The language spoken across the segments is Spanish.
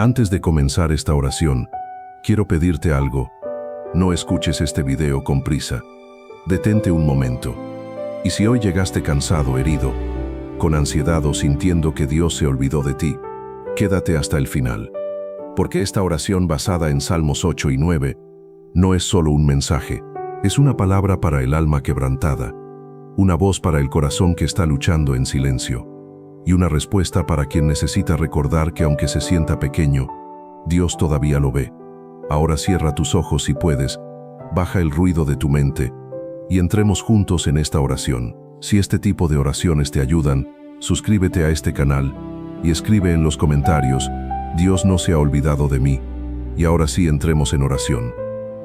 Antes de comenzar esta oración, quiero pedirte algo. No escuches este video con prisa. Detente un momento. Y si hoy llegaste cansado, herido, con ansiedad o sintiendo que Dios se olvidó de ti, quédate hasta el final. Porque esta oración basada en Salmos 8 y 9 no es solo un mensaje, es una palabra para el alma quebrantada, una voz para el corazón que está luchando en silencio, y una respuesta para quien necesita recordar que aunque se sienta pequeño, Dios todavía lo ve. Ahora cierra tus ojos si puedes, baja el ruido de tu mente, y entremos juntos en esta oración. Si este tipo de oraciones te ayudan, suscríbete a este canal, y escribe en los comentarios, Dios no se ha olvidado de mí. Y ahora sí entremos en oración.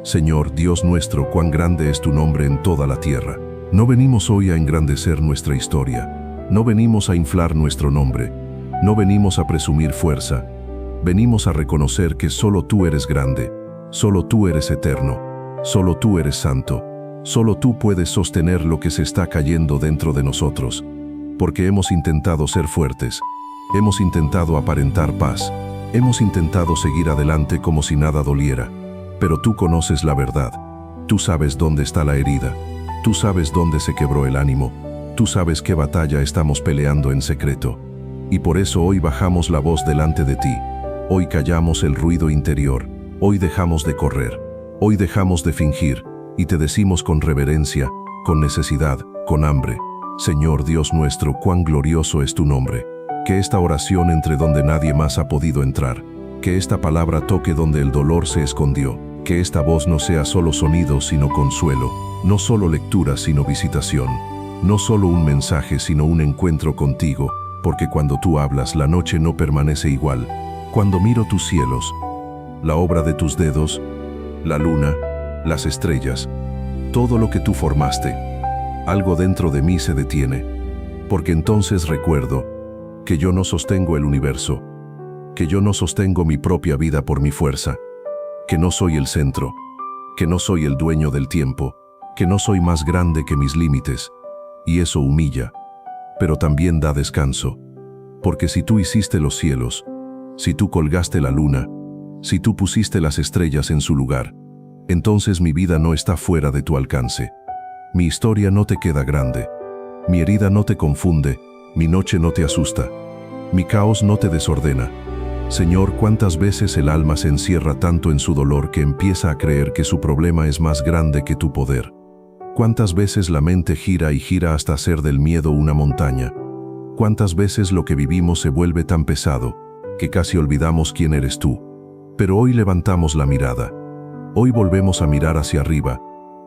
Señor Dios nuestro, cuán grande es tu nombre en toda la tierra. No venimos hoy a engrandecer nuestra historia. No venimos a inflar nuestro nombre, no venimos a presumir fuerza, venimos a reconocer que solo tú eres grande, solo tú eres eterno, solo tú eres santo, solo tú puedes sostener lo que se está cayendo dentro de nosotros, porque hemos intentado ser fuertes, hemos intentado aparentar paz, hemos intentado seguir adelante como si nada doliera, pero tú conoces la verdad, tú sabes dónde está la herida, tú sabes dónde se quebró el ánimo. Tú sabes qué batalla estamos peleando en secreto. Y por eso hoy bajamos la voz delante de ti. Hoy callamos el ruido interior. Hoy dejamos de correr. Hoy dejamos de fingir. Y te decimos con reverencia, con necesidad, con hambre. Señor Dios nuestro, cuán glorioso es tu nombre. Que esta oración entre donde nadie más ha podido entrar. Que esta palabra toque donde el dolor se escondió. Que esta voz no sea solo sonido, sino consuelo. No solo lectura, sino visitación. No solo un mensaje, sino un encuentro contigo, porque cuando tú hablas, la noche no permanece igual. Cuando miro tus cielos, la obra de tus dedos, la luna, las estrellas, todo lo que tú formaste, algo dentro de mí se detiene, porque entonces recuerdo que yo no sostengo el universo, que yo no sostengo mi propia vida por mi fuerza, que no soy el centro, que no soy el dueño del tiempo, que no soy más grande que mis límites. Y eso humilla, pero también da descanso, porque si tú hiciste los cielos, si tú colgaste la luna, si tú pusiste las estrellas en su lugar, entonces mi vida no está fuera de tu alcance. Mi historia no te queda grande, mi herida no te confunde, mi noche no te asusta, mi caos no te desordena. Señor, ¿cuántas veces el alma se encierra tanto en su dolor que empieza a creer que su problema es más grande que tu poder? ¿Cuántas veces la mente gira y gira hasta hacer del miedo una montaña? ¿Cuántas veces lo que vivimos se vuelve tan pesado que casi olvidamos quién eres tú? Pero hoy levantamos la mirada. Hoy volvemos a mirar hacia arriba.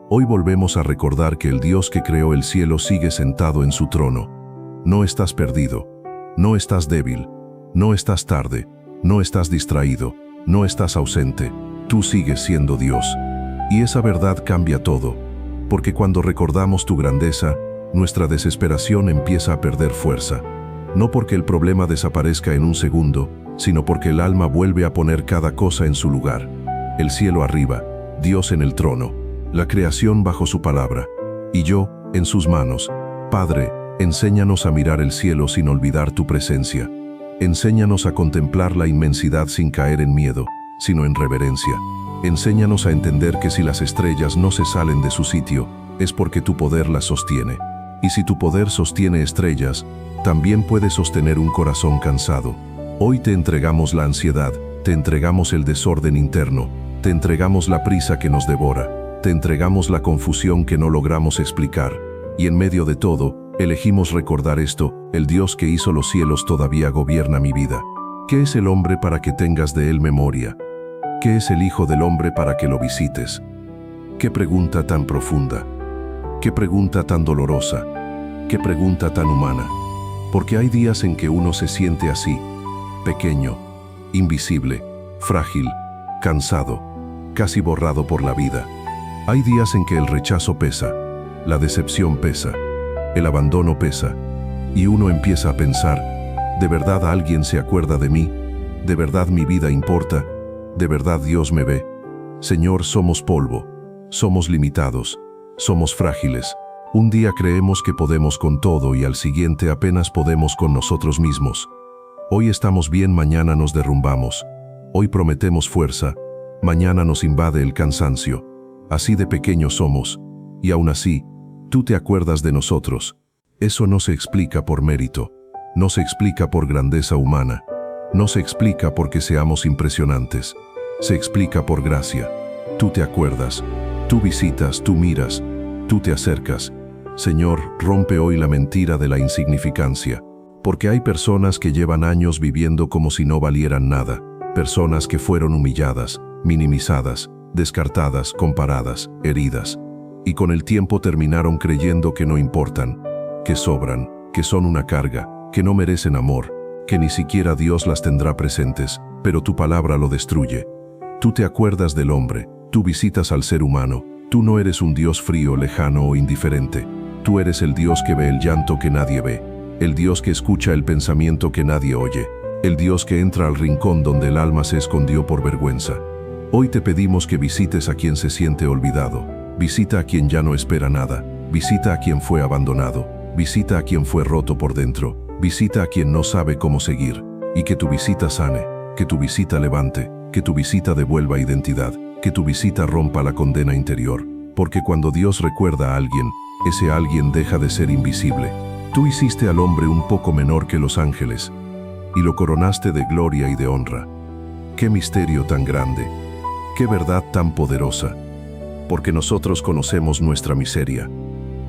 Hoy volvemos a recordar que el Dios que creó el cielo sigue sentado en su trono. No estás perdido. No estás débil. No estás tarde. No estás distraído. No estás ausente. Tú sigues siendo Dios. Y esa verdad cambia todo. Porque cuando recordamos tu grandeza, nuestra desesperación empieza a perder fuerza. No porque el problema desaparezca en un segundo, sino porque el alma vuelve a poner cada cosa en su lugar. El cielo arriba, Dios en el trono, la creación bajo su palabra, y yo en sus manos. Padre, enséñanos a mirar el cielo sin olvidar tu presencia. Enséñanos a contemplar la inmensidad sin caer en miedo, sino en reverencia. Enséñanos a entender que si las estrellas no se salen de su sitio, es porque tu poder las sostiene. Y si tu poder sostiene estrellas, también puede sostener un corazón cansado. Hoy te entregamos la ansiedad, te entregamos el desorden interno, te entregamos la prisa que nos devora, te entregamos la confusión que no logramos explicar. Y en medio de todo, elegimos recordar esto: el Dios que hizo los cielos todavía gobierna mi vida. ¿Qué es el hombre para que tengas de él memoria? ¿Qué es el Hijo del Hombre para que lo visites? Qué pregunta tan profunda, qué pregunta tan dolorosa, qué pregunta tan humana. Porque hay días en que uno se siente así, pequeño, invisible, frágil, cansado, casi borrado por la vida. Hay días en que el rechazo pesa, la decepción pesa, el abandono pesa, y uno empieza a pensar, ¿de verdad alguien se acuerda de mí? ¿De verdad mi vida importa? ¿De verdad Dios me ve? Señor, somos polvo, somos limitados, somos frágiles. Un día creemos que podemos con todo y al siguiente apenas podemos con nosotros mismos. Hoy estamos bien, mañana nos derrumbamos. Hoy prometemos fuerza, mañana nos invade el cansancio. Así de pequeños somos, y aún así, tú te acuerdas de nosotros. Eso no se explica por mérito, no se explica por grandeza humana, no se explica porque seamos impresionantes, se explica por gracia. Tú te acuerdas, tú visitas, tú miras, tú te acercas. Señor, rompe hoy la mentira de la insignificancia, porque hay personas que llevan años viviendo como si no valieran nada, personas que fueron humilladas, minimizadas, descartadas, comparadas, heridas, y con el tiempo terminaron creyendo que no importan, que sobran, que son una carga, que no merecen amor, que ni siquiera Dios las tendrá presentes, pero tu palabra lo destruye. Tú te acuerdas del hombre, tú visitas al ser humano, tú no eres un Dios frío, lejano o indiferente, tú eres el Dios que ve el llanto que nadie ve, el Dios que escucha el pensamiento que nadie oye, el Dios que entra al rincón donde el alma se escondió por vergüenza. Hoy te pedimos que visites a quien se siente olvidado, visita a quien ya no espera nada, visita a quien fue abandonado, visita a quien fue roto por dentro, visita a quien no sabe cómo seguir, y que tu visita sane, que tu visita levante, que tu visita devuelva identidad, que tu visita rompa la condena interior, porque cuando Dios recuerda a alguien, ese alguien deja de ser invisible. Tú hiciste al hombre un poco menor que los ángeles, y lo coronaste de gloria y de honra. ¡Qué misterio tan grande! ¡Qué verdad tan poderosa! Porque nosotros conocemos nuestra miseria,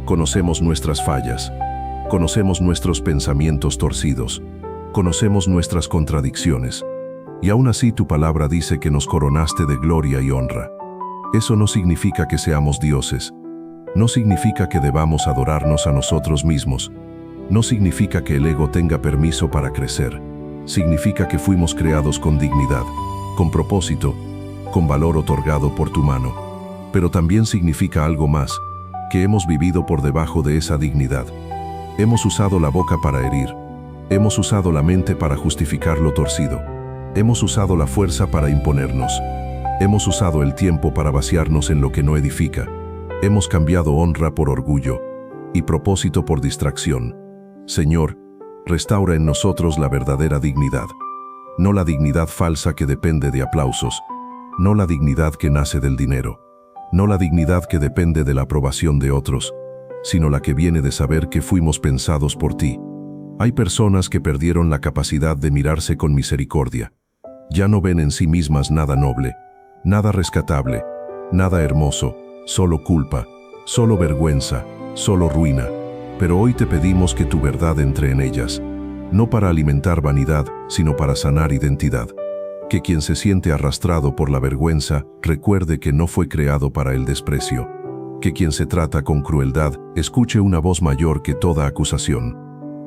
conocemos nuestras fallas, conocemos nuestros pensamientos torcidos, conocemos nuestras contradicciones, y aún así tu palabra dice que nos coronaste de gloria y honra. Eso no significa que seamos dioses, no significa que debamos adorarnos a nosotros mismos, no significa que el ego tenga permiso para crecer, significa que fuimos creados con dignidad, con propósito, con valor otorgado por tu mano, pero también significa algo más, que hemos vivido por debajo de esa dignidad. Hemos usado la boca para herir, hemos usado la mente para justificar lo torcido, hemos usado la fuerza para imponernos, hemos usado el tiempo para vaciarnos en lo que no edifica, hemos cambiado honra por orgullo y propósito por distracción. Señor, restaura en nosotros la verdadera dignidad, no la dignidad falsa que depende de aplausos, no la dignidad que nace del dinero, no la dignidad que depende de la aprobación de otros, sino la que viene de saber que fuimos pensados por ti. Hay personas que perdieron la capacidad de mirarse con misericordia. Ya no ven en sí mismas nada noble, nada rescatable, nada hermoso, solo culpa, solo vergüenza, solo ruina. Pero hoy te pedimos que tu verdad entre en ellas, no para alimentar vanidad, sino para sanar identidad. Que quien se siente arrastrado por la vergüenza recuerde que no fue creado para el desprecio. Que quien se trata con crueldad escuche una voz mayor que toda acusación.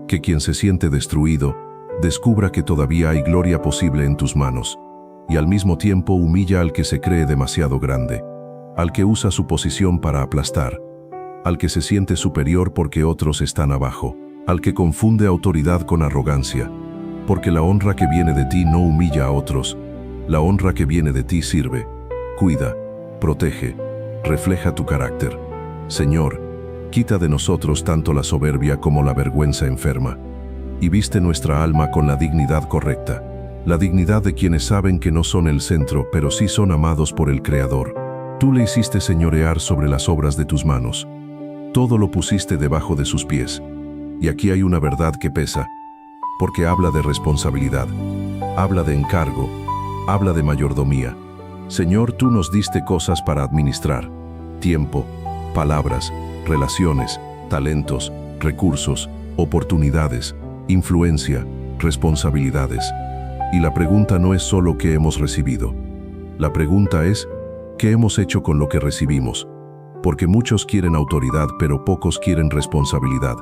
Que quien se siente destruido descubra que todavía hay gloria posible en tus manos, y al mismo tiempo humilla al que se cree demasiado grande, al que usa su posición para aplastar, al que se siente superior porque otros están abajo, al que confunde autoridad con arrogancia, porque la honra que viene de ti no humilla a otros, la honra que viene de ti sirve, cuida, protege, refleja tu carácter. Señor, quita de nosotros tanto la soberbia como la vergüenza enferma, y viste nuestra alma con la dignidad correcta, la dignidad de quienes saben que no son el centro, pero sí son amados por el Creador. Tú le hiciste señorear sobre las obras de tus manos, todo lo pusiste debajo de sus pies, y aquí hay una verdad que pesa, porque habla de responsabilidad, habla de encargo, habla de mayordomía. Señor, tú nos diste cosas para administrar, tiempo, palabras, relaciones, talentos, recursos, oportunidades, influencia, responsabilidades. Y la pregunta no es solo qué hemos recibido. La pregunta es, ¿qué hemos hecho con lo que recibimos? Porque muchos quieren autoridad, pero pocos quieren responsabilidad.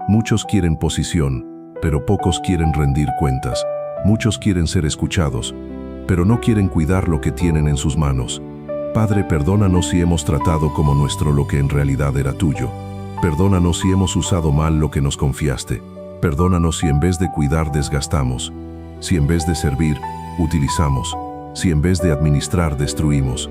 Muchos quieren posición, pero pocos quieren rendir cuentas. Muchos quieren ser escuchados, pero no quieren cuidar lo que tienen en sus manos. Padre, perdónanos si hemos tratado como nuestro lo que en realidad era tuyo. Perdónanos si hemos usado mal lo que nos confiaste. Perdónanos si en vez de cuidar desgastamos, si en vez de servir, utilizamos, si en vez de administrar destruimos.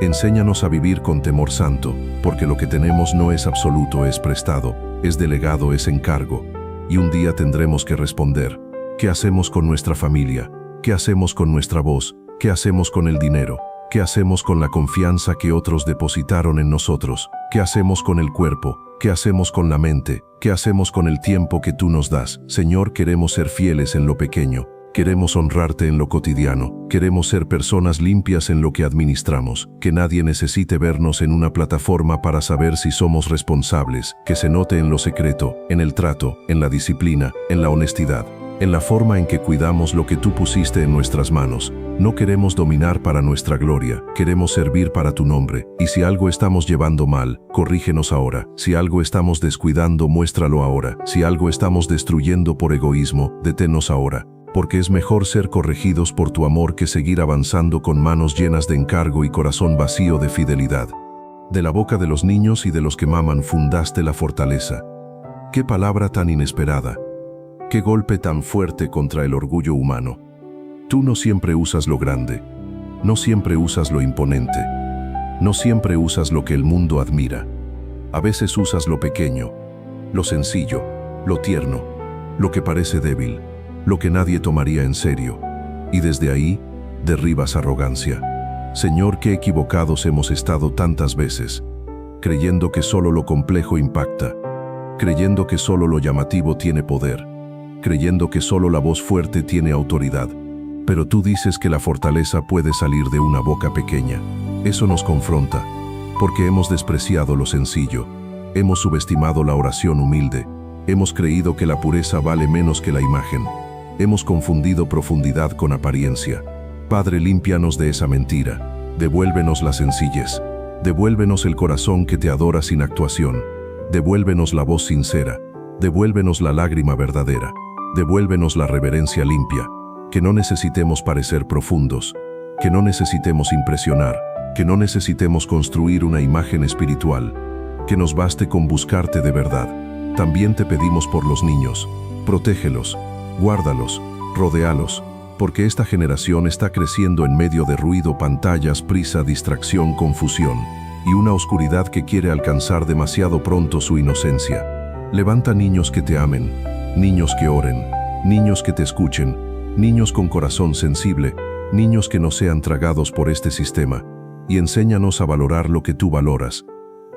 Enséñanos a vivir con temor santo, porque lo que tenemos no es absoluto, es prestado, es delegado, es encargo. Y un día tendremos que responder. ¿Qué hacemos con nuestra familia? ¿Qué hacemos con nuestra voz? ¿Qué hacemos con el dinero? ¿Qué hacemos con la confianza que otros depositaron en nosotros? ¿Qué hacemos con el cuerpo? ¿Qué hacemos con la mente? ¿Qué hacemos con el tiempo que tú nos das? Señor, queremos ser fieles en lo pequeño. Queremos honrarte en lo cotidiano. Queremos ser personas limpias en lo que administramos. Que nadie necesite vernos en una plataforma para saber si somos responsables. Que se note en lo secreto, en el trato, en la disciplina, en la honestidad, en la forma en que cuidamos lo que tú pusiste en nuestras manos. No queremos dominar para nuestra gloria, queremos servir para tu nombre. Y si algo estamos llevando mal, corrígenos ahora. Si algo estamos descuidando, muéstralo ahora. Si algo estamos destruyendo por egoísmo, deténnos ahora. Porque es mejor ser corregidos por tu amor que seguir avanzando con manos llenas de encargo y corazón vacío de fidelidad. De la boca de los niños y de los que maman fundaste la fortaleza. ¡Qué palabra tan inesperada! ¡Qué golpe tan fuerte contra el orgullo humano! Tú no siempre usas lo grande, no siempre usas lo imponente, no siempre usas lo que el mundo admira. A veces usas lo pequeño, lo sencillo, lo tierno, lo que parece débil, lo que nadie tomaría en serio, y desde ahí derribas arrogancia. Señor, qué equivocados hemos estado tantas veces, creyendo que solo lo complejo impacta, creyendo que solo lo llamativo tiene poder, creyendo que solo la voz fuerte tiene autoridad. Pero tú dices que la fortaleza puede salir de una boca pequeña. Eso nos confronta, porque hemos despreciado lo sencillo, hemos subestimado la oración humilde, hemos creído que la pureza vale menos que la imagen, hemos confundido profundidad con apariencia. Padre, límpianos de esa mentira, devuélvenos la sencillez, devuélvenos el corazón que te adora sin actuación, devuélvenos la voz sincera, devuélvenos la lágrima verdadera, devuélvenos la reverencia limpia. Que no necesitemos parecer profundos, que no necesitemos impresionar, que no necesitemos construir una imagen espiritual, que nos baste con buscarte de verdad. También te pedimos por los niños, protégelos, guárdalos, rodéalos, porque esta generación está creciendo en medio de ruido, pantallas, prisa, distracción, confusión, y una oscuridad que quiere alcanzar demasiado pronto su inocencia. Levanta niños que te amen, niños que oren, niños que te escuchen, niños con corazón sensible, niños que no sean tragados por este sistema, y enséñanos a valorar lo que tú valoras,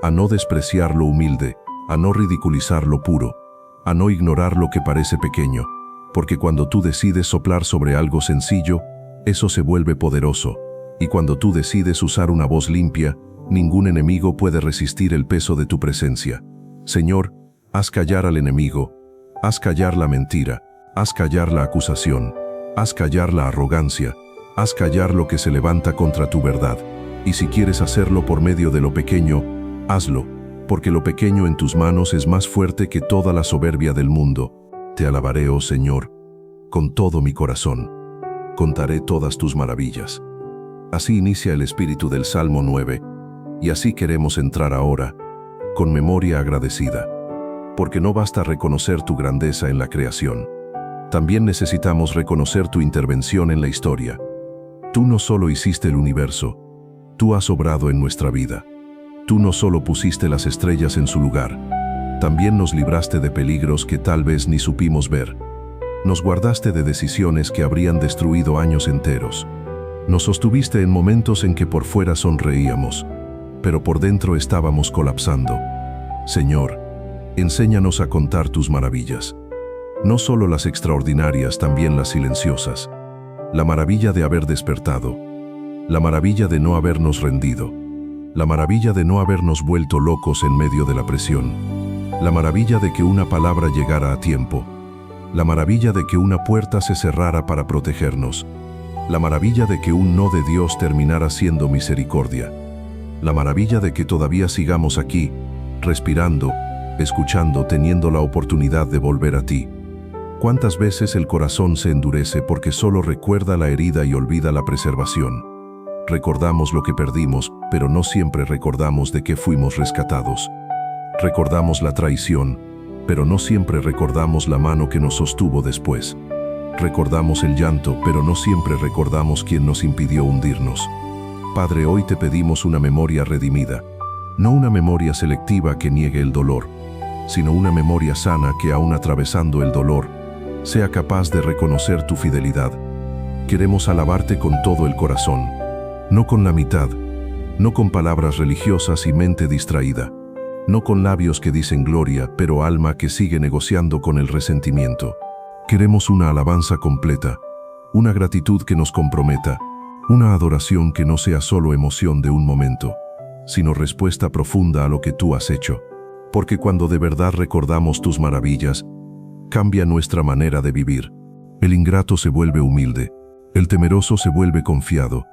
a no despreciar lo humilde, a no ridiculizar lo puro, a no ignorar lo que parece pequeño, porque cuando tú decides soplar sobre algo sencillo, eso se vuelve poderoso, y cuando tú decides usar una voz limpia, ningún enemigo puede resistir el peso de tu presencia. Señor, haz callar al enemigo, haz callar la mentira, haz callar la acusación, haz callar la arrogancia, haz callar lo que se levanta contra tu verdad. Y si quieres hacerlo por medio de lo pequeño, hazlo, porque lo pequeño en tus manos es más fuerte que toda la soberbia del mundo. Te alabaré, oh Señor, con todo mi corazón. Contaré todas tus maravillas. Así inicia el espíritu del Salmo 9, y así queremos entrar ahora, con memoria agradecida. Porque no basta reconocer tu grandeza en la creación. También necesitamos reconocer tu intervención en la historia. Tú no solo hiciste el universo, tú has obrado en nuestra vida. Tú no solo pusiste las estrellas en su lugar, también nos libraste de peligros que tal vez ni supimos ver. Nos guardaste de decisiones que habrían destruido años enteros. Nos sostuviste en momentos en que por fuera sonreíamos, pero por dentro estábamos colapsando. Señor, enséñanos a contar tus maravillas. No solo las extraordinarias, también las silenciosas. La maravilla de haber despertado. La maravilla de no habernos rendido. La maravilla de no habernos vuelto locos en medio de la presión. La maravilla de que una palabra llegara a tiempo. La maravilla de que una puerta se cerrara para protegernos. La maravilla de que un no de Dios terminara siendo misericordia. La maravilla de que todavía sigamos aquí, respirando, escuchando, teniendo la oportunidad de volver a ti. ¿Cuántas veces el corazón se endurece porque solo recuerda la herida y olvida la preservación? Recordamos lo que perdimos, pero no siempre recordamos de qué fuimos rescatados. Recordamos la traición, pero no siempre recordamos la mano que nos sostuvo después. Recordamos el llanto, pero no siempre recordamos quién nos impidió hundirnos. Padre, hoy te pedimos una memoria redimida, no una memoria selectiva que niegue el dolor, sino una memoria sana que, aún atravesando el dolor, sea capaz de reconocer tu fidelidad. Queremos alabarte con todo el corazón, no con la mitad, no con palabras religiosas y mente distraída, no con labios que dicen gloria, pero alma que sigue negociando con el resentimiento. Queremos una alabanza completa, una gratitud que nos comprometa, una adoración que no sea solo emoción de un momento, sino respuesta profunda a lo que tú has hecho. Porque cuando de verdad recordamos tus maravillas, cambia nuestra manera de vivir. El ingrato se vuelve humilde, el temeroso se vuelve confiado,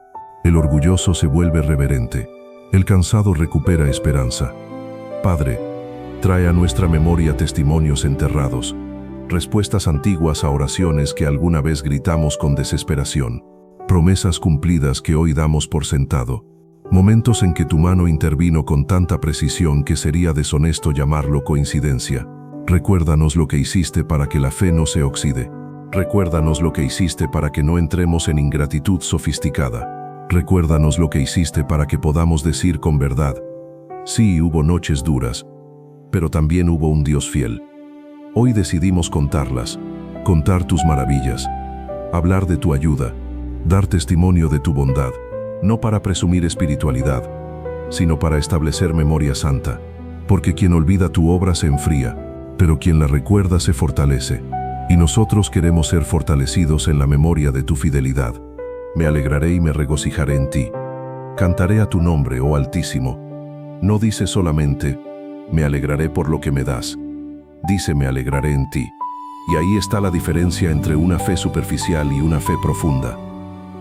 el orgulloso se vuelve reverente, el cansado recupera esperanza. Padre, trae a nuestra memoria testimonios enterrados, respuestas antiguas a oraciones que alguna vez gritamos con desesperación, promesas cumplidas que hoy damos por sentado, momentos en que tu mano intervino con tanta precisión que sería deshonesto llamarlo coincidencia. Recuérdanos lo que hiciste para que la fe no se oxide. Recuérdanos lo que hiciste para que no entremos en ingratitud sofisticada. Recuérdanos lo que hiciste para que podamos decir con verdad: sí, hubo noches duras, pero también hubo un Dios fiel. Hoy decidimos contarlas, contar tus maravillas, hablar de tu ayuda, dar testimonio de tu bondad, no para presumir espiritualidad, sino para establecer memoria santa, porque quien olvida tu obra se enfría, pero quien la recuerda se fortalece, y nosotros queremos ser fortalecidos en la memoria de tu fidelidad. Me alegraré y me regocijaré en ti. Cantaré a tu nombre, oh Altísimo. No dice solamente, me alegraré por lo que me das. Dice, me alegraré en ti. Y ahí está la diferencia entre una fe superficial y una fe profunda.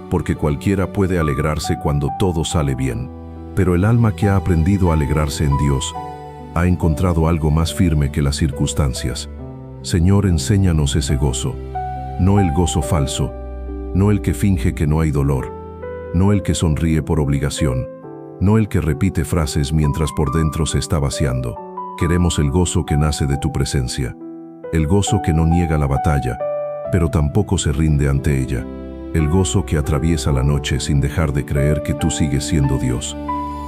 Porque cualquiera puede alegrarse cuando todo sale bien. Pero el alma que ha aprendido a alegrarse en Dios, ha encontrado algo más firme que las circunstancias. Señor, enséñanos ese gozo. No el gozo falso, no el que finge que no hay dolor, no el que sonríe por obligación, no el que repite frases mientras por dentro se está vaciando. Queremos el gozo que nace de tu presencia, el gozo que no niega la batalla, pero tampoco se rinde ante ella, el gozo que atraviesa la noche sin dejar de creer que tú sigues siendo Dios.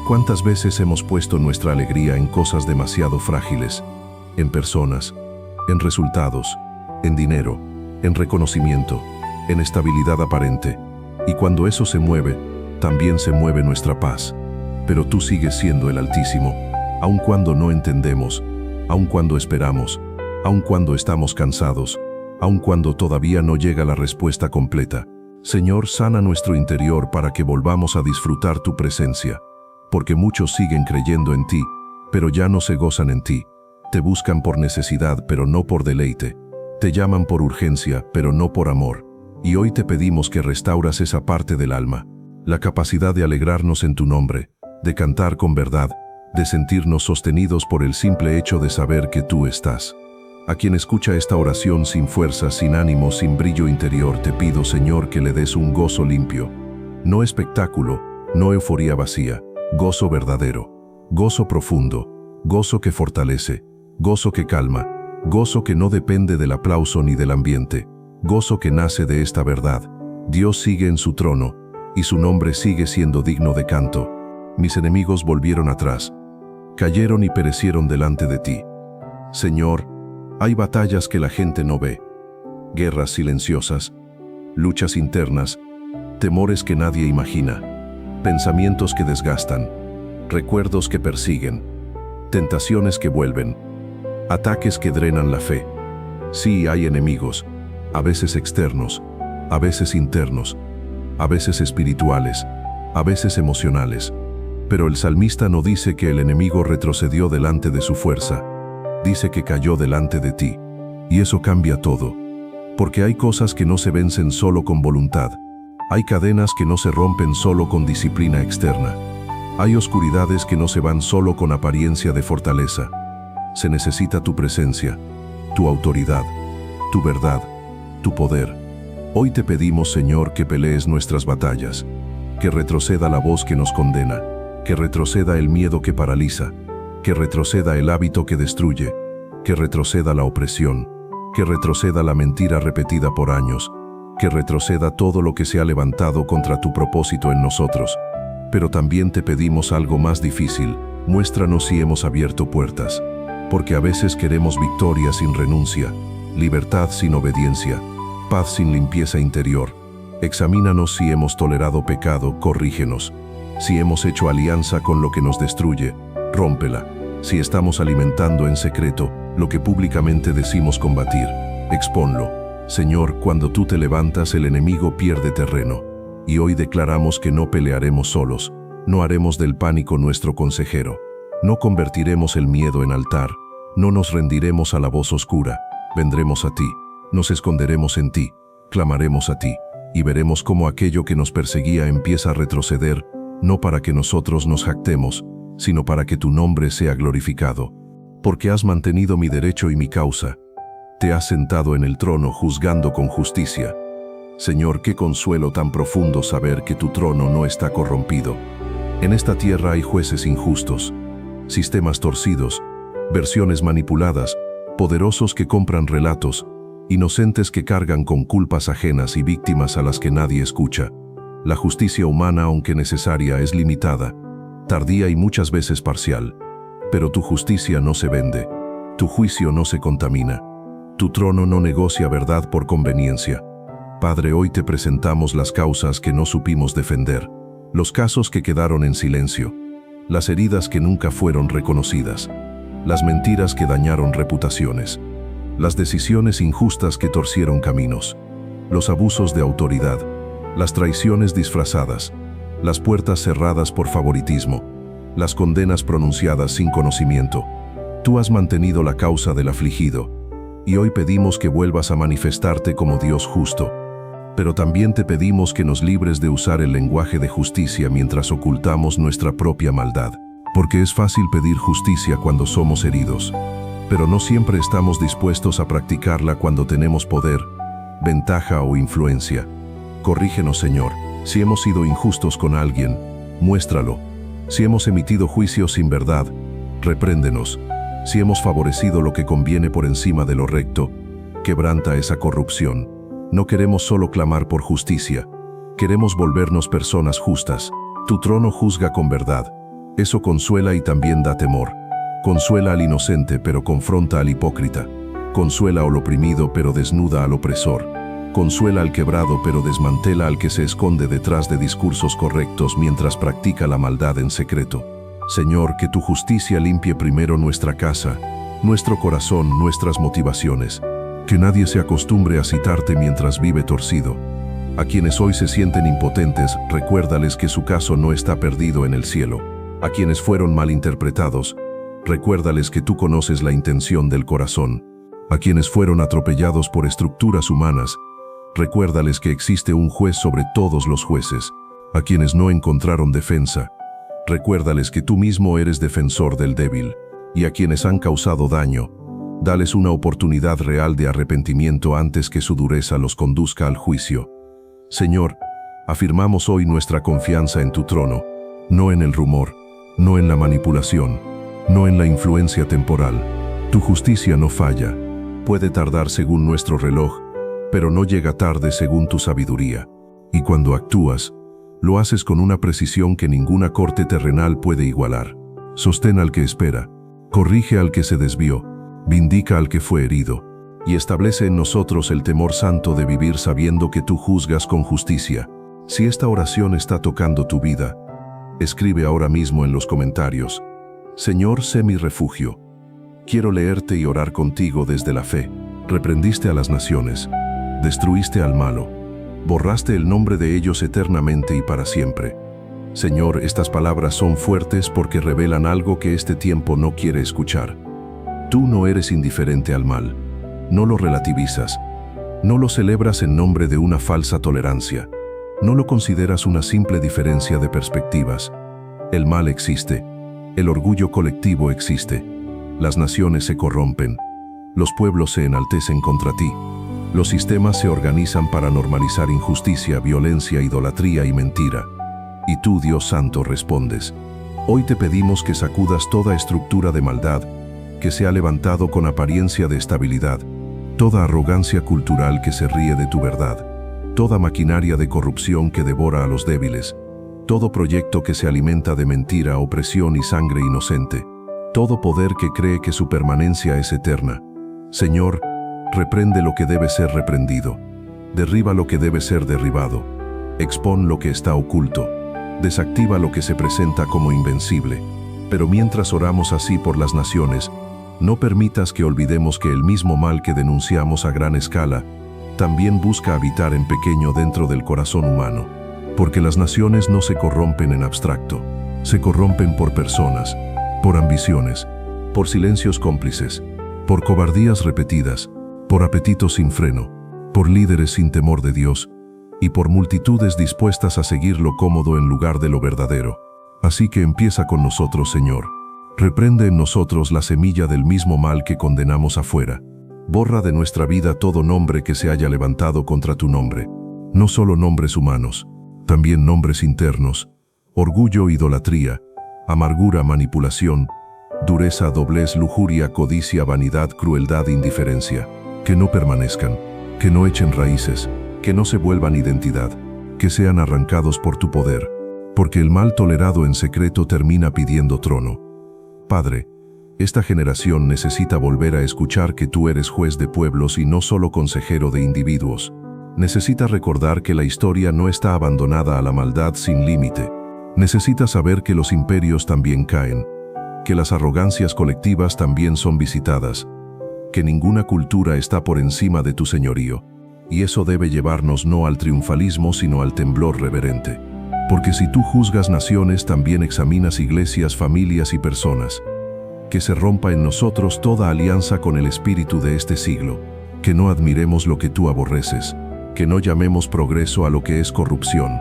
¿Cuántas veces hemos puesto nuestra alegría en cosas demasiado frágiles, en personas, en resultados, en dinero, en reconocimiento, en estabilidad aparente? Y cuando eso se mueve, también se mueve nuestra paz. Pero tú sigues siendo el Altísimo, aun cuando no entendemos, aun cuando esperamos, aun cuando estamos cansados, aun cuando todavía no llega la respuesta completa. Señor, sana nuestro interior para que volvamos a disfrutar tu presencia. Porque muchos siguen creyendo en ti, pero ya no se gozan en ti. Te buscan por necesidad, pero no por deleite. Te llaman por urgencia, pero no por amor. Y hoy te pedimos que restauras esa parte del alma, la capacidad de alegrarnos en tu nombre, de cantar con verdad, de sentirnos sostenidos por el simple hecho de saber que tú estás. A quien escucha esta oración sin fuerza, sin ánimo, sin brillo interior, te pido, Señor, que le des un gozo limpio. No espectáculo, no euforía vacía. Gozo verdadero, gozo profundo, gozo que fortalece, gozo que calma, gozo que no depende del aplauso ni del ambiente, gozo que nace de esta verdad. Dios sigue en su trono, y su nombre sigue siendo digno de canto. Mis enemigos volvieron atrás, cayeron y perecieron delante de ti. Señor, hay batallas que la gente no ve, guerras silenciosas, luchas internas, temores que nadie imagina. Pensamientos que desgastan, recuerdos que persiguen, tentaciones que vuelven, ataques que drenan la fe. Sí, hay enemigos, a veces externos, a veces internos, a veces espirituales, a veces emocionales. Pero el salmista no dice que el enemigo retrocedió delante de su fuerza, dice que cayó delante de ti. Y eso cambia todo, porque hay cosas que no se vencen solo con voluntad. Hay cadenas que no se rompen solo con disciplina externa. Hay oscuridades que no se van solo con apariencia de fortaleza. Se necesita tu presencia, tu autoridad, tu verdad, tu poder. Hoy te pedimos, Señor, que pelees nuestras batallas, que retroceda la voz que nos condena, que retroceda el miedo que paraliza, que retroceda el hábito que destruye, que retroceda la opresión, que retroceda la mentira repetida por años, que retroceda todo lo que se ha levantado contra tu propósito en nosotros. Pero también te pedimos algo más difícil: muéstranos si hemos abierto puertas, porque a veces queremos victoria sin renuncia, libertad sin obediencia, paz sin limpieza interior, Examínanos si hemos tolerado pecado, corrígenos. Si hemos hecho alianza con lo que nos destruye, rómpela. Si estamos alimentando en secreto lo que públicamente decimos combatir, expónlo. Señor, cuando tú te levantas, el enemigo pierde terreno. Y hoy declaramos que no pelearemos solos, no haremos del pánico nuestro consejero, no convertiremos el miedo en altar, no nos rendiremos a la voz oscura, vendremos a ti, nos esconderemos en ti, clamaremos a ti, y veremos cómo aquello que nos perseguía empieza a retroceder, no para que nosotros nos jactemos, sino para que tu nombre sea glorificado. Porque has mantenido mi derecho y mi causa. Te has sentado en el trono juzgando con justicia. Señor, qué consuelo tan profundo saber que tu trono no está corrompido. En esta tierra hay jueces injustos, sistemas torcidos, versiones manipuladas, poderosos que compran relatos, inocentes que cargan con culpas ajenas y víctimas a las que nadie escucha. La justicia humana, aunque necesaria, es limitada, tardía y muchas veces parcial. Pero tu justicia no se vende, tu juicio no se contamina, tu trono no negocia verdad por conveniencia. Padre, hoy te presentamos las causas que no supimos defender, los casos que quedaron en silencio, las heridas que nunca fueron reconocidas, las mentiras que dañaron reputaciones, las decisiones injustas que torcieron caminos, los abusos de autoridad, las traiciones disfrazadas, las puertas cerradas por favoritismo, las condenas pronunciadas sin conocimiento. Tú has mantenido la causa del afligido, y hoy pedimos que vuelvas a manifestarte como Dios justo. Pero también te pedimos que nos libres de usar el lenguaje de justicia mientras ocultamos nuestra propia maldad. Porque es fácil pedir justicia cuando somos heridos, pero no siempre estamos dispuestos a practicarla cuando tenemos poder, ventaja o influencia. Corrígenos, Señor, si hemos sido injustos con alguien, muéstralo. Si hemos emitido juicios sin verdad, repréndenos. Si hemos favorecido lo que conviene por encima de lo recto, quebranta esa corrupción. No queremos solo clamar por justicia, queremos volvernos personas justas. Tu trono juzga con verdad. Eso consuela y también da temor. Consuela al inocente pero confronta al hipócrita. Consuela al oprimido pero desnuda al opresor. Consuela al quebrado pero desmantela al que se esconde detrás de discursos correctos mientras practica la maldad en secreto. Señor, que tu justicia limpie primero nuestra casa, nuestro corazón, nuestras motivaciones. Que nadie se acostumbre a citarte mientras vive torcido. A quienes hoy se sienten impotentes, recuérdales que su caso no está perdido en el cielo. A quienes fueron malinterpretados, recuérdales que tú conoces la intención del corazón. A quienes fueron atropellados por estructuras humanas, recuérdales que existe un juez sobre todos los jueces. A quienes no encontraron defensa, recuérdales que tú mismo eres defensor del débil. Y a quienes han causado daño, dales una oportunidad real de arrepentimiento antes que su dureza los conduzca al juicio. Señor, afirmamos hoy nuestra confianza en tu trono, no en el rumor, no en la manipulación, no en la influencia temporal. Tu justicia no falla, puede tardar según nuestro reloj, pero no llega tarde según tu sabiduría. Y cuando actúas, lo haces con una precisión que ninguna corte terrenal puede igualar. Sostén al que espera, corrige al que se desvió, vindica al que fue herido, y establece en nosotros el temor santo de vivir sabiendo que tú juzgas con justicia. Si esta oración está tocando tu vida, escribe ahora mismo en los comentarios: Señor, sé mi refugio. Quiero leerte y orar contigo desde la fe. Reprendiste a las naciones, destruiste al malo, borraste el nombre de ellos eternamente y para siempre. Señor, estas palabras son fuertes porque revelan algo que este tiempo no quiere escuchar. Tú no eres indiferente al mal, no lo relativizas, no lo celebras en nombre de una falsa tolerancia, no lo consideras una simple diferencia de perspectivas. El mal existe, el orgullo colectivo existe, las naciones se corrompen, los pueblos se enaltecen contra ti, los sistemas se organizan para normalizar injusticia, violencia, idolatría y mentira. Y tú, Dios Santo, respondes. Hoy te pedimos que sacudas toda estructura de maldad que se ha levantado con apariencia de estabilidad, toda arrogancia cultural que se ríe de tu verdad, toda maquinaria de corrupción que devora a los débiles, todo proyecto que se alimenta de mentira, opresión y sangre inocente, todo poder que cree que su permanencia es eterna. Señor, reprende lo que debe ser reprendido, derriba lo que debe ser derribado. expón lo que está oculto, desactiva lo que se presenta como invencible. Pero mientras oramos así por las naciones, no permitas que olvidemos que el mismo mal que denunciamos a gran escala también busca habitar en pequeño dentro del corazón humano. Porque las naciones no se corrompen en abstracto, se corrompen por personas, por ambiciones, por silencios cómplices, por cobardías repetidas, por apetitos sin freno, por líderes sin temor de Dios y por multitudes dispuestas a seguir lo cómodo en lugar de lo verdadero. Así que empieza con nosotros, Señor. Reprende en nosotros la semilla del mismo mal que condenamos afuera. Borra de nuestra vida todo nombre que se haya levantado contra tu nombre. No solo nombres humanos, también nombres internos, orgullo, idolatría, amargura, manipulación, dureza, doblez, lujuria, codicia, vanidad, crueldad, indiferencia. Que no permanezcan, que no echen raíces, que no se vuelvan identidad, que sean arrancados por tu poder, porque el mal tolerado en secreto termina pidiendo trono. Padre, esta generación necesita volver a escuchar que tú eres juez de pueblos y no solo consejero de individuos. Necesita recordar que la historia no está abandonada a la maldad sin límite. Necesita saber que los imperios también caen, que las arrogancias colectivas también son visitadas, que ninguna cultura está por encima de tu señorío. Y eso debe llevarnos no al triunfalismo sino al temblor reverente. Porque si tú juzgas naciones, también examinas iglesias, familias y personas. Que se rompa en nosotros toda alianza con el espíritu de este siglo. Que no admiremos lo que tú aborreces. Que no llamemos progreso a lo que es corrupción.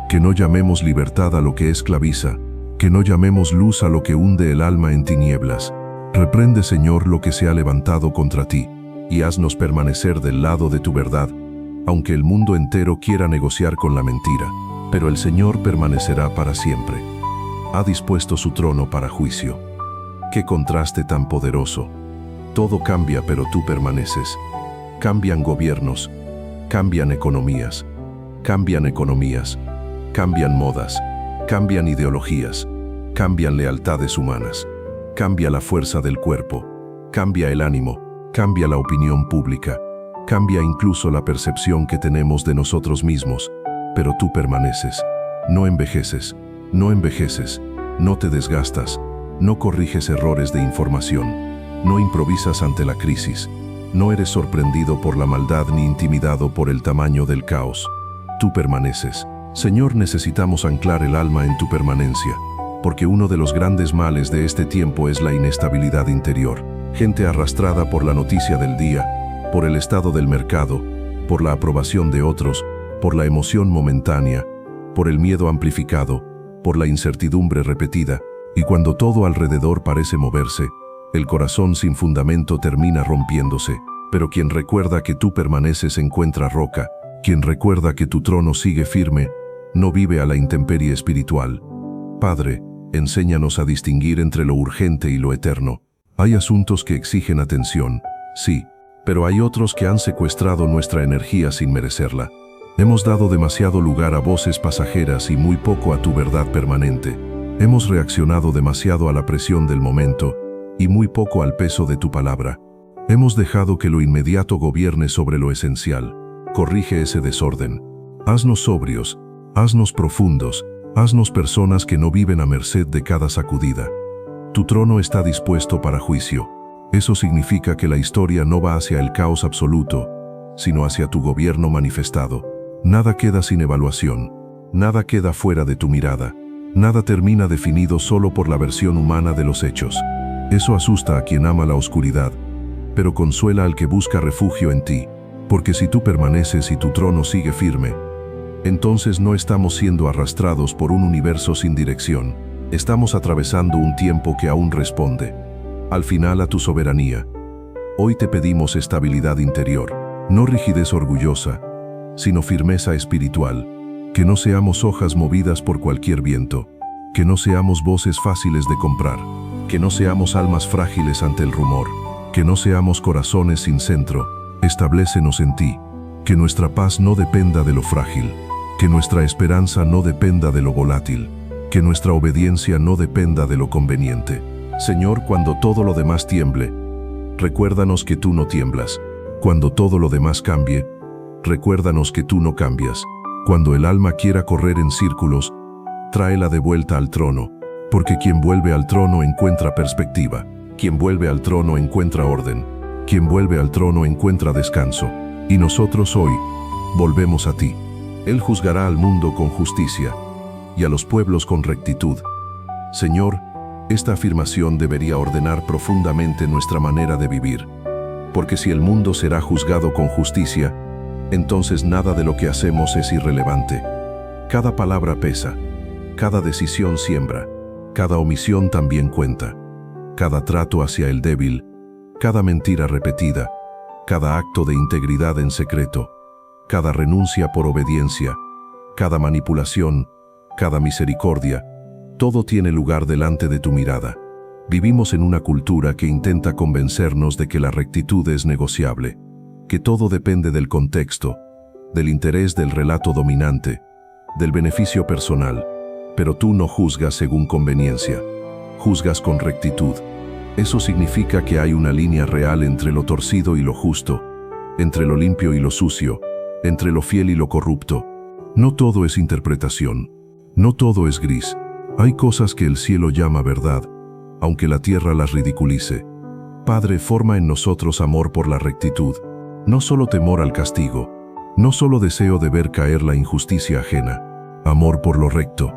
Que no llamemos libertad a lo que esclaviza. Que no llamemos luz a lo que hunde el alma en tinieblas. Reprende, Señor, lo que se ha levantado contra ti, y haznos permanecer del lado de tu verdad, aunque el mundo entero quiera negociar con la mentira. Pero el Señor permanecerá para siempre. Ha dispuesto su trono para juicio. ¡Qué contraste tan poderoso! Todo cambia, pero tú permaneces. Cambian gobiernos, cambian economías, cambian modas, cambian ideologías, cambian lealtades humanas, cambia la fuerza del cuerpo, cambia el ánimo, cambia la opinión pública, cambia incluso la percepción que tenemos de nosotros mismos, pero tú permaneces. No envejeces, no te desgastas, no corriges errores de información, no improvisas ante la crisis, no eres sorprendido por la maldad ni intimidado por el tamaño del caos. Tú permaneces. Señor, necesitamos anclar el alma en tu permanencia, porque uno de los grandes males de este tiempo es la inestabilidad interior. Gente arrastrada por la noticia del día, por el estado del mercado, por la aprobación de otros, por la emoción momentánea, por el miedo amplificado, por la incertidumbre repetida, y cuando todo alrededor parece moverse, el corazón sin fundamento termina rompiéndose. Pero quien recuerda que tú permaneces encuentra roca, quien recuerda que tu trono sigue firme, no vive a la intemperie espiritual. Padre, enséñanos a distinguir entre lo urgente y lo eterno. Hay asuntos que exigen atención, sí, pero hay otros que han secuestrado nuestra energía sin merecerla. Hemos dado demasiado lugar a voces pasajeras y muy poco a tu verdad permanente. Hemos reaccionado demasiado a la presión del momento y muy poco al peso de tu palabra. Hemos dejado que lo inmediato gobierne sobre lo esencial. Corrige ese desorden. Haznos sobrios, haznos profundos, haznos personas que no viven a merced de cada sacudida. Tu trono está dispuesto para juicio. Eso significa que la historia no va hacia el caos absoluto, sino hacia tu gobierno manifestado. Nada queda sin evaluación, nada queda fuera de tu mirada, nada termina definido solo por la versión humana de los hechos. Eso asusta a quien ama la oscuridad, pero consuela al que busca refugio en ti, porque si tú permaneces y tu trono sigue firme, entonces no estamos siendo arrastrados por un universo sin dirección. Estamos atravesando un tiempo que aún responde, al final, a tu soberanía. Hoy te pedimos estabilidad interior, no rigidez orgullosa, sino firmeza espiritual. Que no seamos hojas movidas por cualquier viento, que no seamos voces fáciles de comprar, que no seamos almas frágiles ante el rumor, que no seamos corazones sin centro. Establécenos en ti, que nuestra paz no dependa de lo frágil, que nuestra esperanza no dependa de lo volátil, que nuestra obediencia no dependa de lo conveniente. Señor, cuando todo lo demás tiemble, recuérdanos que tú no tiemblas. Cuando todo lo demás cambie, recuérdanos que tú no cambias. Cuando el alma quiera correr en círculos, tráela de vuelta al trono, porque quien vuelve al trono encuentra perspectiva, quien vuelve al trono encuentra orden, quien vuelve al trono encuentra descanso, y nosotros hoy volvemos a ti. Él juzgará al mundo con justicia y a los pueblos con rectitud. Señor, esta afirmación debería ordenar profundamente nuestra manera de vivir, porque si el mundo será juzgado con justicia, entonces nada de lo que hacemos es irrelevante. Cada palabra pesa, cada decisión siembra, cada omisión también cuenta, cada trato hacia el débil, cada mentira repetida, cada acto de integridad en secreto, cada renuncia por obediencia, cada manipulación, cada misericordia, todo tiene lugar delante de tu mirada. Vivimos en una cultura que intenta convencernos de que la rectitud es negociable, que todo depende del contexto, del interés del relato dominante, del beneficio personal, pero tú no juzgas según conveniencia, juzgas con rectitud. Eso significa que hay una línea real entre lo torcido y lo justo, entre lo limpio y lo sucio, entre lo fiel y lo corrupto. No todo es interpretación, no todo es gris. Hay cosas que el cielo llama verdad, aunque la tierra las ridiculice. Padre, forma en nosotros amor por la rectitud, no solo temor al castigo, no solo deseo de ver caer la injusticia ajena, amor por lo recto,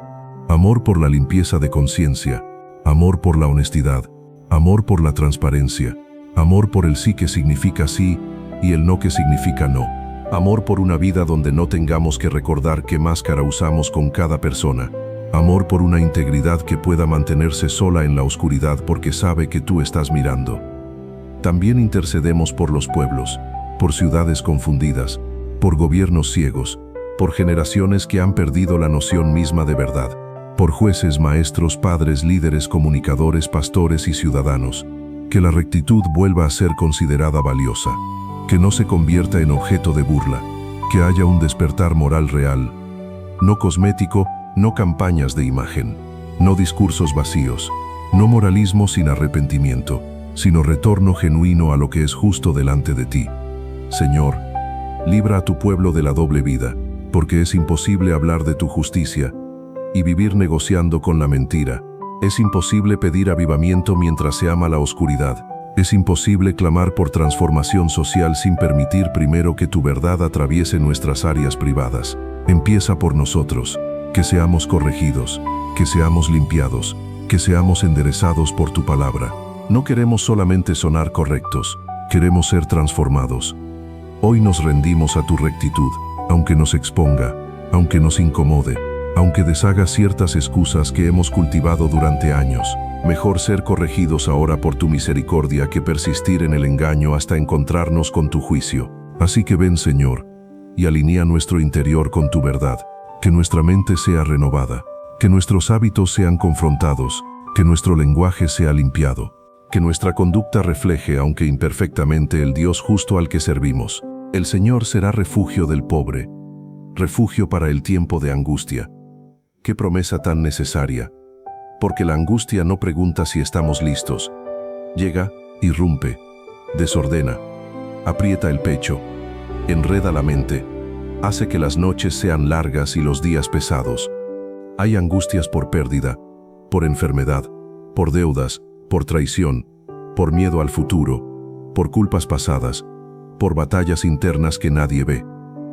amor por la limpieza de conciencia, amor por la honestidad, amor por la transparencia, amor por el sí que significa sí y el no que significa no, amor por una vida donde no tengamos que recordar qué máscara usamos con cada persona, amor por una integridad que pueda mantenerse sola en la oscuridad porque sabe que tú estás mirando. También intercedemos por los pueblos, por ciudades confundidas, por gobiernos ciegos, por generaciones que han perdido la noción misma de verdad, por jueces, maestros, padres, líderes, comunicadores, pastores y ciudadanos. Que la rectitud vuelva a ser considerada valiosa, que no se convierta en objeto de burla, que haya un despertar moral real, no cosmético, no campañas de imagen, no discursos vacíos, no moralismo sin arrepentimiento, sino retorno genuino a lo que es justo delante de ti. Señor, libra a tu pueblo de la doble vida, porque es imposible hablar de tu justicia y vivir negociando con la mentira. Es imposible pedir avivamiento mientras se ama la oscuridad. Es imposible clamar por transformación social sin permitir primero que tu verdad atraviese nuestras áreas privadas. Empieza por nosotros, que seamos corregidos, que seamos limpiados, que seamos enderezados por tu palabra. No queremos solamente sonar correctos, queremos ser transformados. Hoy nos rendimos a tu rectitud, aunque nos exponga, aunque nos incomode, aunque deshaga ciertas excusas que hemos cultivado durante años. Mejor ser corregidos ahora por tu misericordia que persistir en el engaño hasta encontrarnos con tu juicio. Así que ven, Señor, y alinea nuestro interior con tu verdad, que nuestra mente sea renovada, que nuestros hábitos sean confrontados, que nuestro lenguaje sea limpiado, que nuestra conducta refleje, aunque imperfectamente, el Dios justo al que servimos. El Señor será refugio del pobre, refugio para el tiempo de angustia. ¡Qué promesa tan necesaria! Porque la angustia no pregunta si estamos listos. Llega, irrumpe, desordena, aprieta el pecho, enreda la mente, hace que las noches sean largas y los días pesados. Hay angustias por pérdida, por enfermedad, por deudas, por traición, por miedo al futuro, por culpas pasadas, por batallas internas que nadie ve.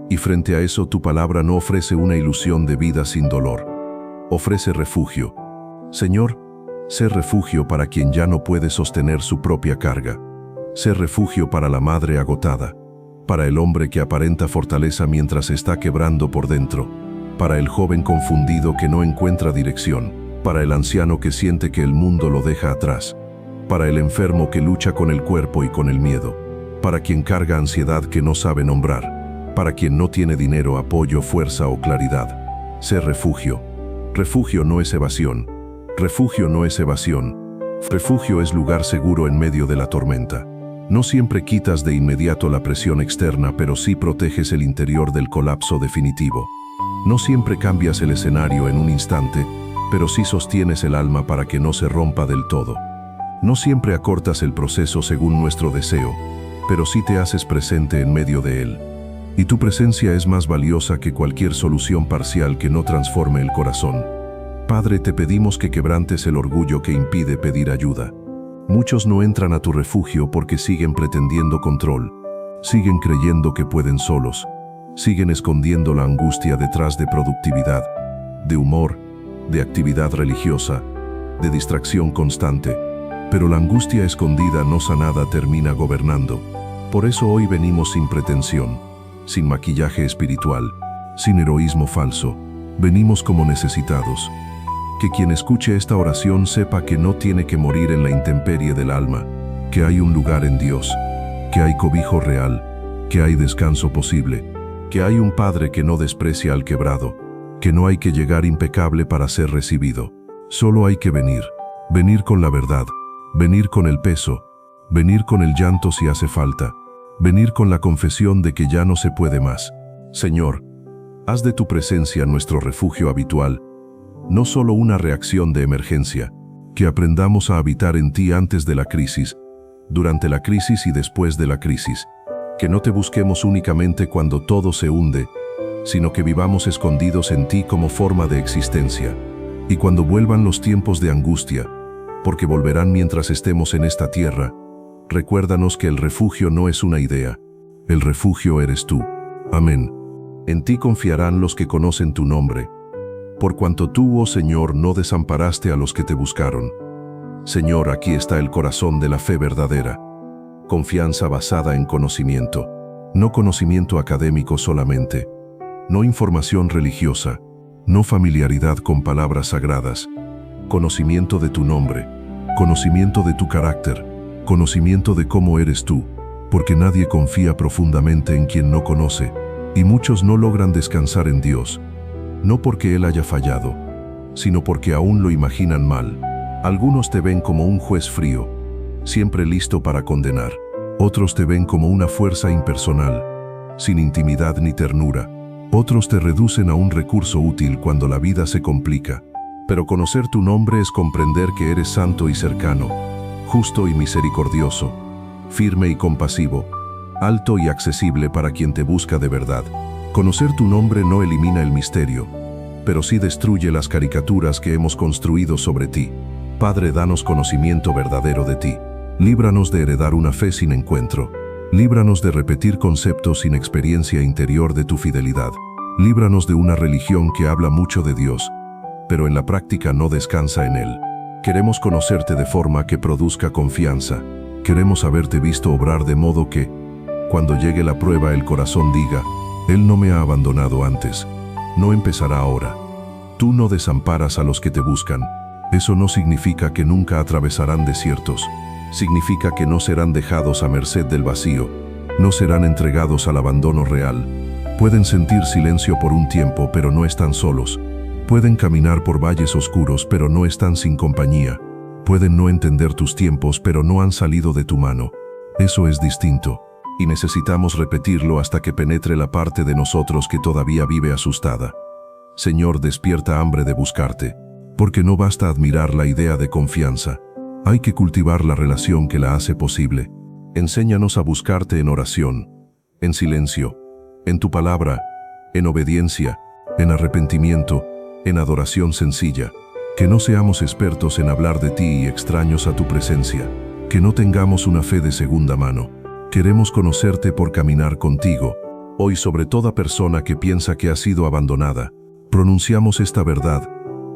Y frente a eso tu palabra no ofrece una ilusión de vida sin dolor. Ofrece refugio. Señor, sé refugio para quien ya no puede sostener su propia carga. Sé refugio para la madre agotada, para el hombre que aparenta fortaleza mientras se está quebrando por dentro, para el joven confundido que no encuentra dirección, para el anciano que siente que el mundo lo deja atrás, para el enfermo que lucha con el cuerpo y con el miedo, para quien carga ansiedad que no sabe nombrar, para quien no tiene dinero, apoyo, fuerza o claridad. Sé refugio. Refugio no es evasión. Refugio no es evasión. Refugio es lugar seguro en medio de la tormenta. No siempre quitas de inmediato la presión externa, pero sí proteges el interior del colapso definitivo. No siempre cambias el escenario en un instante, pero sí sostienes el alma para que no se rompa del todo. No siempre acortas el proceso según nuestro deseo, pero sí te haces presente en medio de él. y tu presencia es más valiosa que cualquier solución parcial que no transforme el corazón. Padre, te pedimos que quebrantes el orgullo que impide pedir ayuda. Muchos no entran a tu refugio porque siguen pretendiendo control, siguen creyendo que pueden solos, siguen escondiendo la angustia detrás de productividad, de humor, de actividad religiosa, de distracción constante. Pero la angustia escondida no sanada termina gobernando. Por eso hoy venimos sin pretensión, sin maquillaje espiritual, sin heroísmo falso. Venimos como necesitados. Que quien escuche esta oración sepa que no tiene que morir en la intemperie del alma, que hay un lugar en Dios, que hay cobijo real, que hay descanso posible, que hay un Padre que no desprecia al quebrado, que no hay que llegar impecable para ser recibido. Solo hay que venir con la verdad, venir con el peso, venir con el llanto si hace falta, venir con la confesión de que ya no se puede más. Señor, haz de tu presencia nuestro refugio habitual, no solo una reacción de emergencia, que aprendamos a habitar en ti antes de la crisis, durante la crisis y después de la crisis, que no te busquemos únicamente cuando todo se hunde, sino que vivamos escondidos en ti como forma de existencia. Y cuando vuelvan los tiempos de angustia, porque volverán mientras estemos en esta tierra, recuérdanos que el refugio no es una idea, el refugio eres tú. Amén. En ti confiarán los que conocen tu nombre, por cuanto tú, oh Señor, no desamparaste a los que te buscaron. Señor, aquí está el corazón de la fe verdadera, confianza basada en conocimiento, no conocimiento académico solamente, no información religiosa, no familiaridad con palabras sagradas, conocimiento de tu nombre, conocimiento de tu carácter, conocimiento de cómo eres tú, porque nadie confía profundamente en quien no conoce, y muchos no logran descansar en Dios, no porque Él haya fallado, sino porque aún lo imaginan mal. Algunos te ven como un juez frío, siempre listo para condenar. Otros te ven como una fuerza impersonal, sin intimidad ni ternura. Otros te reducen a un recurso útil cuando la vida se complica. Pero conocer tu nombre es comprender que eres santo y cercano, justo y misericordioso, firme y compasivo, alto y accesible para quien te busca de verdad. Conocer tu nombre no elimina el misterio, pero sí destruye las caricaturas que hemos construido sobre ti. Padre, danos conocimiento verdadero de ti. Líbranos de heredar una fe sin encuentro. Líbranos de repetir conceptos sin experiencia interior de tu fidelidad. Líbranos de una religión que habla mucho de Dios, pero en la práctica no descansa en Él. Queremos conocerte de forma que produzca confianza. Queremos haberte visto obrar de modo que, cuando llegue la prueba, el corazón diga: Él no me ha abandonado antes, no empezará ahora. Tú no desamparas a los que te buscan. Eso no significa que nunca atravesarán desiertos. Significa que no serán dejados a merced del vacío, no serán entregados al abandono real. Pueden sentir silencio por un tiempo, pero no están solos. Pueden caminar por valles oscuros, pero no están sin compañía. Pueden no entender tus tiempos, pero no han salido de tu mano. Eso es distinto, y necesitamos repetirlo hasta que penetre la parte de nosotros que todavía vive asustada. Señor, despierta hambre de buscarte, porque no basta admirar la idea de confianza. Hay que cultivar la relación que la hace posible. Enséñanos a buscarte en oración, en silencio, en tu palabra, en obediencia, en arrepentimiento, en adoración sencilla. Que no seamos expertos en hablar de ti y extraños a tu presencia. Que no tengamos una fe de segunda mano. Queremos conocerte por caminar contigo. Hoy, sobre toda persona que piensa que ha sido abandonada, pronunciamos esta verdad: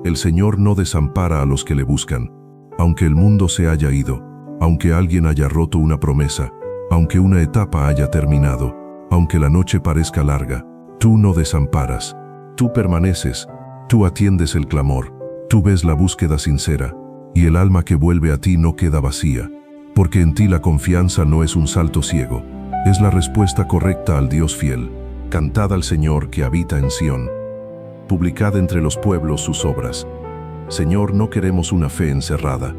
el Señor no desampara a los que le buscan. Aunque el mundo se haya ido, aunque alguien haya roto una promesa, aunque una etapa haya terminado, aunque la noche parezca larga, tú no desamparas. Tú permaneces, tú atiendes el clamor, tú ves la búsqueda sincera, y el alma que vuelve a ti no queda vacía. Porque en ti la confianza no es un salto ciego, es la respuesta correcta al Dios fiel. Cantad al Señor que habita en Sión. Publicad entre los pueblos sus obras. Señor, no queremos una fe encerrada.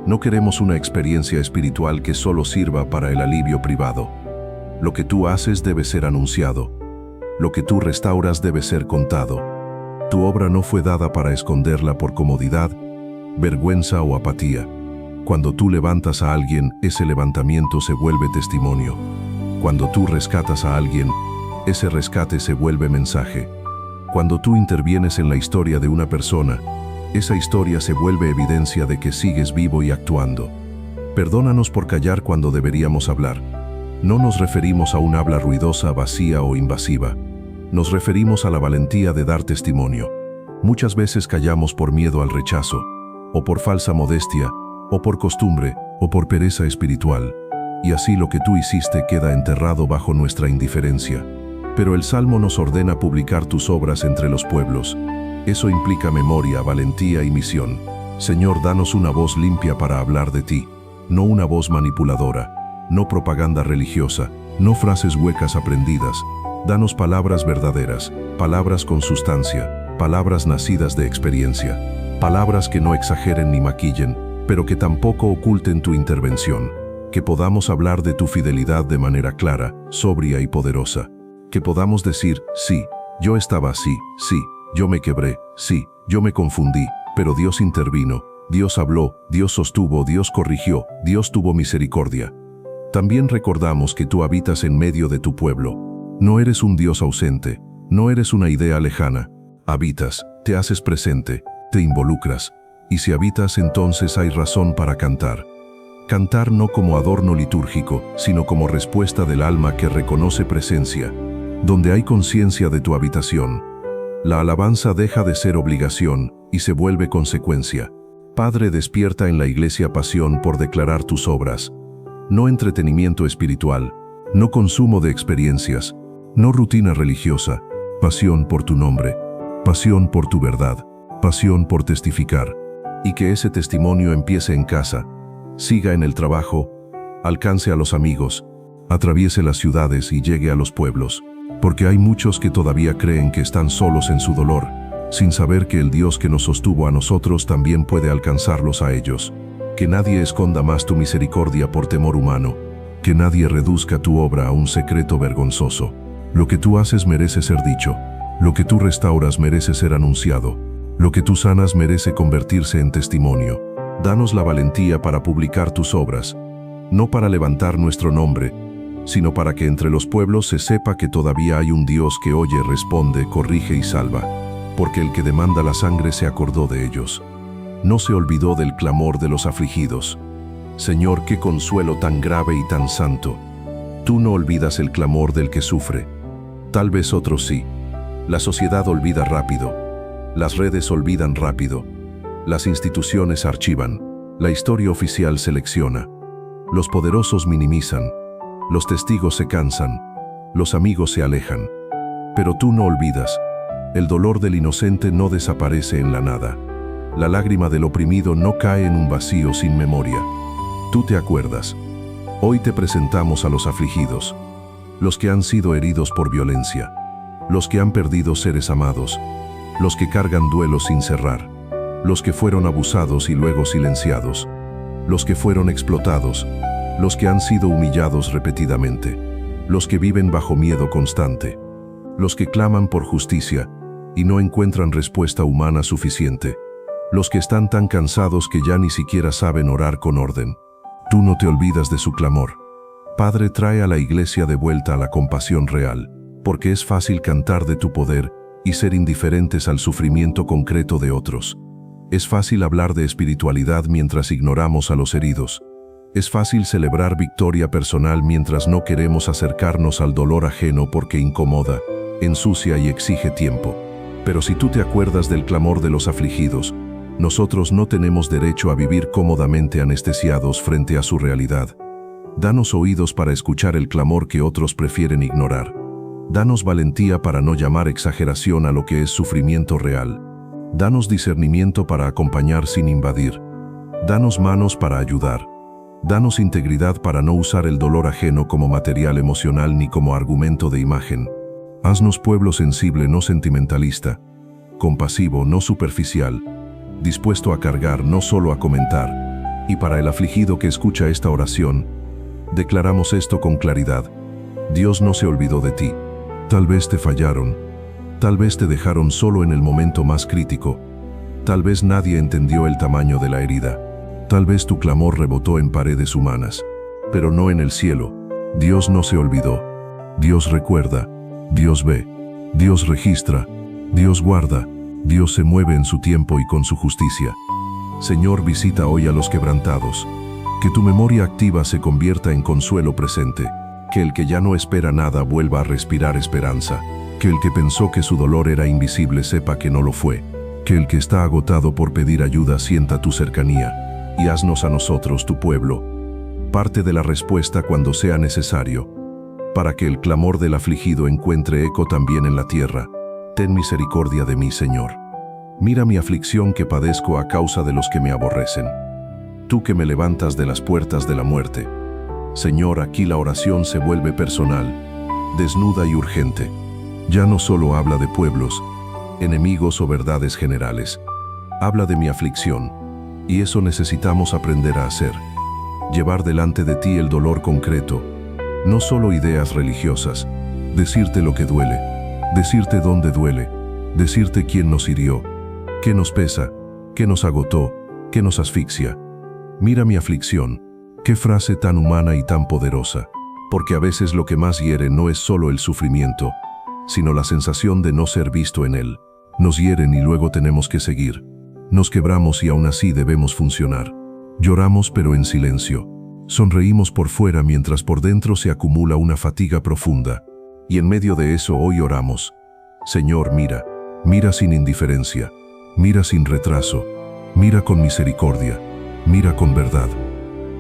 No queremos una experiencia espiritual que solo sirva para el alivio privado. Lo que tú haces debe ser anunciado. Lo que tú restauras debe ser contado. Tu obra no fue dada para esconderla por comodidad, vergüenza o apatía. Cuando tú levantas a alguien, ese levantamiento se vuelve testimonio. Cuando tú rescatas a alguien, ese rescate se vuelve mensaje. Cuando tú intervienes en la historia de una persona, esa historia se vuelve evidencia de que sigues vivo y actuando. Perdónanos por callar cuando deberíamos hablar. No nos referimos a un habla ruidosa, vacía o invasiva. Nos referimos a la valentía de dar testimonio. Muchas veces callamos por miedo al rechazo, o por falsa modestia, o por costumbre, o por pereza espiritual. Y así lo que tú hiciste queda enterrado bajo nuestra indiferencia. Pero el Salmo nos ordena publicar tus obras entre los pueblos. Eso implica memoria, valentía y misión. Señor, danos una voz limpia para hablar de ti, no una voz manipuladora, no propaganda religiosa, no frases huecas aprendidas. Danos palabras verdaderas, palabras con sustancia, palabras nacidas de experiencia, palabras que no exageren ni maquillen, pero que tampoco oculten tu intervención. Que podamos hablar de tu fidelidad de manera clara, sobria y poderosa. Que podamos decir, sí, yo estaba así, sí, yo me quebré, sí, yo me confundí, pero Dios intervino, Dios habló, Dios sostuvo, Dios corrigió, Dios tuvo misericordia. También recordamos que tú habitas en medio de tu pueblo. No eres un Dios ausente, no eres una idea lejana. Habitas, te haces presente, te involucras, y si habitas entonces hay razón para cantar. Cantar no como adorno litúrgico, sino como respuesta del alma que reconoce presencia. Donde hay conciencia de tu habitación, la alabanza deja de ser obligación y se vuelve consecuencia. Padre, despierta en la iglesia pasión por declarar tus obras. No entretenimiento espiritual, no consumo de experiencias, no rutina religiosa, pasión por tu nombre, pasión por tu verdad, pasión por testificar. Y que ese testimonio empiece en casa, siga en el trabajo, alcance a los amigos, atraviese las ciudades y llegue a los pueblos. Porque hay muchos que todavía creen que están solos en su dolor, sin saber que el Dios que nos sostuvo a nosotros también puede alcanzarlos a ellos. Que nadie esconda más tu misericordia por temor humano, que nadie reduzca tu obra a un secreto vergonzoso. Lo que tú haces merece ser dicho, lo que tú restauras merece ser anunciado, lo que tú sanas merece convertirse en testimonio. Danos la valentía para publicar tus obras, no para levantar nuestro nombre, sino para que entre los pueblos se sepa que todavía hay un Dios que oye, responde, corrige y salva, porque el que demanda la sangre se acordó de ellos. No se olvidó del clamor de los afligidos. Señor, qué consuelo tan grave y tan santo. Tú no olvidas el clamor del que sufre. Tal vez otros sí. La sociedad olvida rápido. Las redes olvidan rápido. Las instituciones archivan. La historia oficial selecciona. Los poderosos minimizan. Los testigos se cansan, los amigos se alejan. Pero tú no olvidas. El dolor del inocente no desaparece en la nada. La lágrima del oprimido no cae en un vacío sin memoria. Tú te acuerdas. Hoy te presentamos a los afligidos, los que han sido heridos por violencia, los que han perdido seres amados, los que cargan duelos sin cerrar, los que fueron abusados y luego silenciados, los que fueron explotados, los que han sido humillados repetidamente, los que viven bajo miedo constante, los que claman por justicia y no encuentran respuesta humana suficiente, los que están tan cansados que ya ni siquiera saben orar con orden. Tú no te olvidas de su clamor. Padre, trae a la iglesia de vuelta a la compasión real, porque es fácil cantar de tu poder y ser indiferentes al sufrimiento concreto de otros. Es fácil hablar de espiritualidad mientras ignoramos a los heridos. Es fácil celebrar victoria personal mientras no queremos acercarnos al dolor ajeno porque incomoda, ensucia y exige tiempo. Pero si tú te acuerdas del clamor de los afligidos, nosotros no tenemos derecho a vivir cómodamente anestesiados frente a su realidad. Danos oídos para escuchar el clamor que otros prefieren ignorar. Danos valentía para no llamar exageración a lo que es sufrimiento real. Danos discernimiento para acompañar sin invadir. Danos manos para ayudar. Danos integridad para no usar el dolor ajeno como material emocional ni como argumento de imagen. Haznos pueblo sensible, no sentimentalista, compasivo, no superficial, dispuesto a cargar, no solo a comentar. Y para el afligido que escucha esta oración, declaramos esto con claridad. Dios no se olvidó de ti. Tal vez te fallaron, tal vez te dejaron solo en el momento más crítico, tal vez nadie entendió el tamaño de la herida. Tal vez tu clamor rebotó en paredes humanas, pero no en el cielo. Dios no se olvidó. Dios recuerda. Dios ve, Dios registra, Dios guarda, Dios se mueve en su tiempo y con su justicia. Señor, visita hoy a los quebrantados. Que tu memoria activa se convierta en consuelo presente. Que el que ya no espera nada vuelva a respirar esperanza. Que el que pensó que su dolor era invisible sepa que no lo fue. Que el que está agotado por pedir ayuda sienta tu cercanía. Y haznos a nosotros, tu pueblo, parte de la respuesta cuando sea necesario, para que el clamor del afligido encuentre eco también en la tierra. Ten misericordia de mí, Señor. Mira mi aflicción que padezco a causa de los que me aborrecen. Tú que me levantas de las puertas de la muerte. Señor, aquí la oración se vuelve personal, desnuda y urgente. Ya no solo habla de pueblos, enemigos o verdades generales. Habla de mi aflicción, y eso necesitamos aprender a hacer. Llevar delante de ti el dolor concreto, no solo ideas religiosas. Decirte lo que duele, decirte dónde duele, decirte quién nos hirió, qué nos pesa, qué nos agotó, qué nos asfixia. Mira mi aflicción, qué frase tan humana y tan poderosa, porque a veces lo que más hiere no es solo el sufrimiento, sino la sensación de no ser visto en él. Nos hieren y luego tenemos que seguir. Nos quebramos y aún así debemos funcionar. Lloramos pero en silencio. Sonreímos por fuera mientras por dentro se acumula una fatiga profunda. Y en medio de eso hoy oramos. Señor, mira, mira sin indiferencia, mira sin retraso, mira con misericordia, mira con verdad.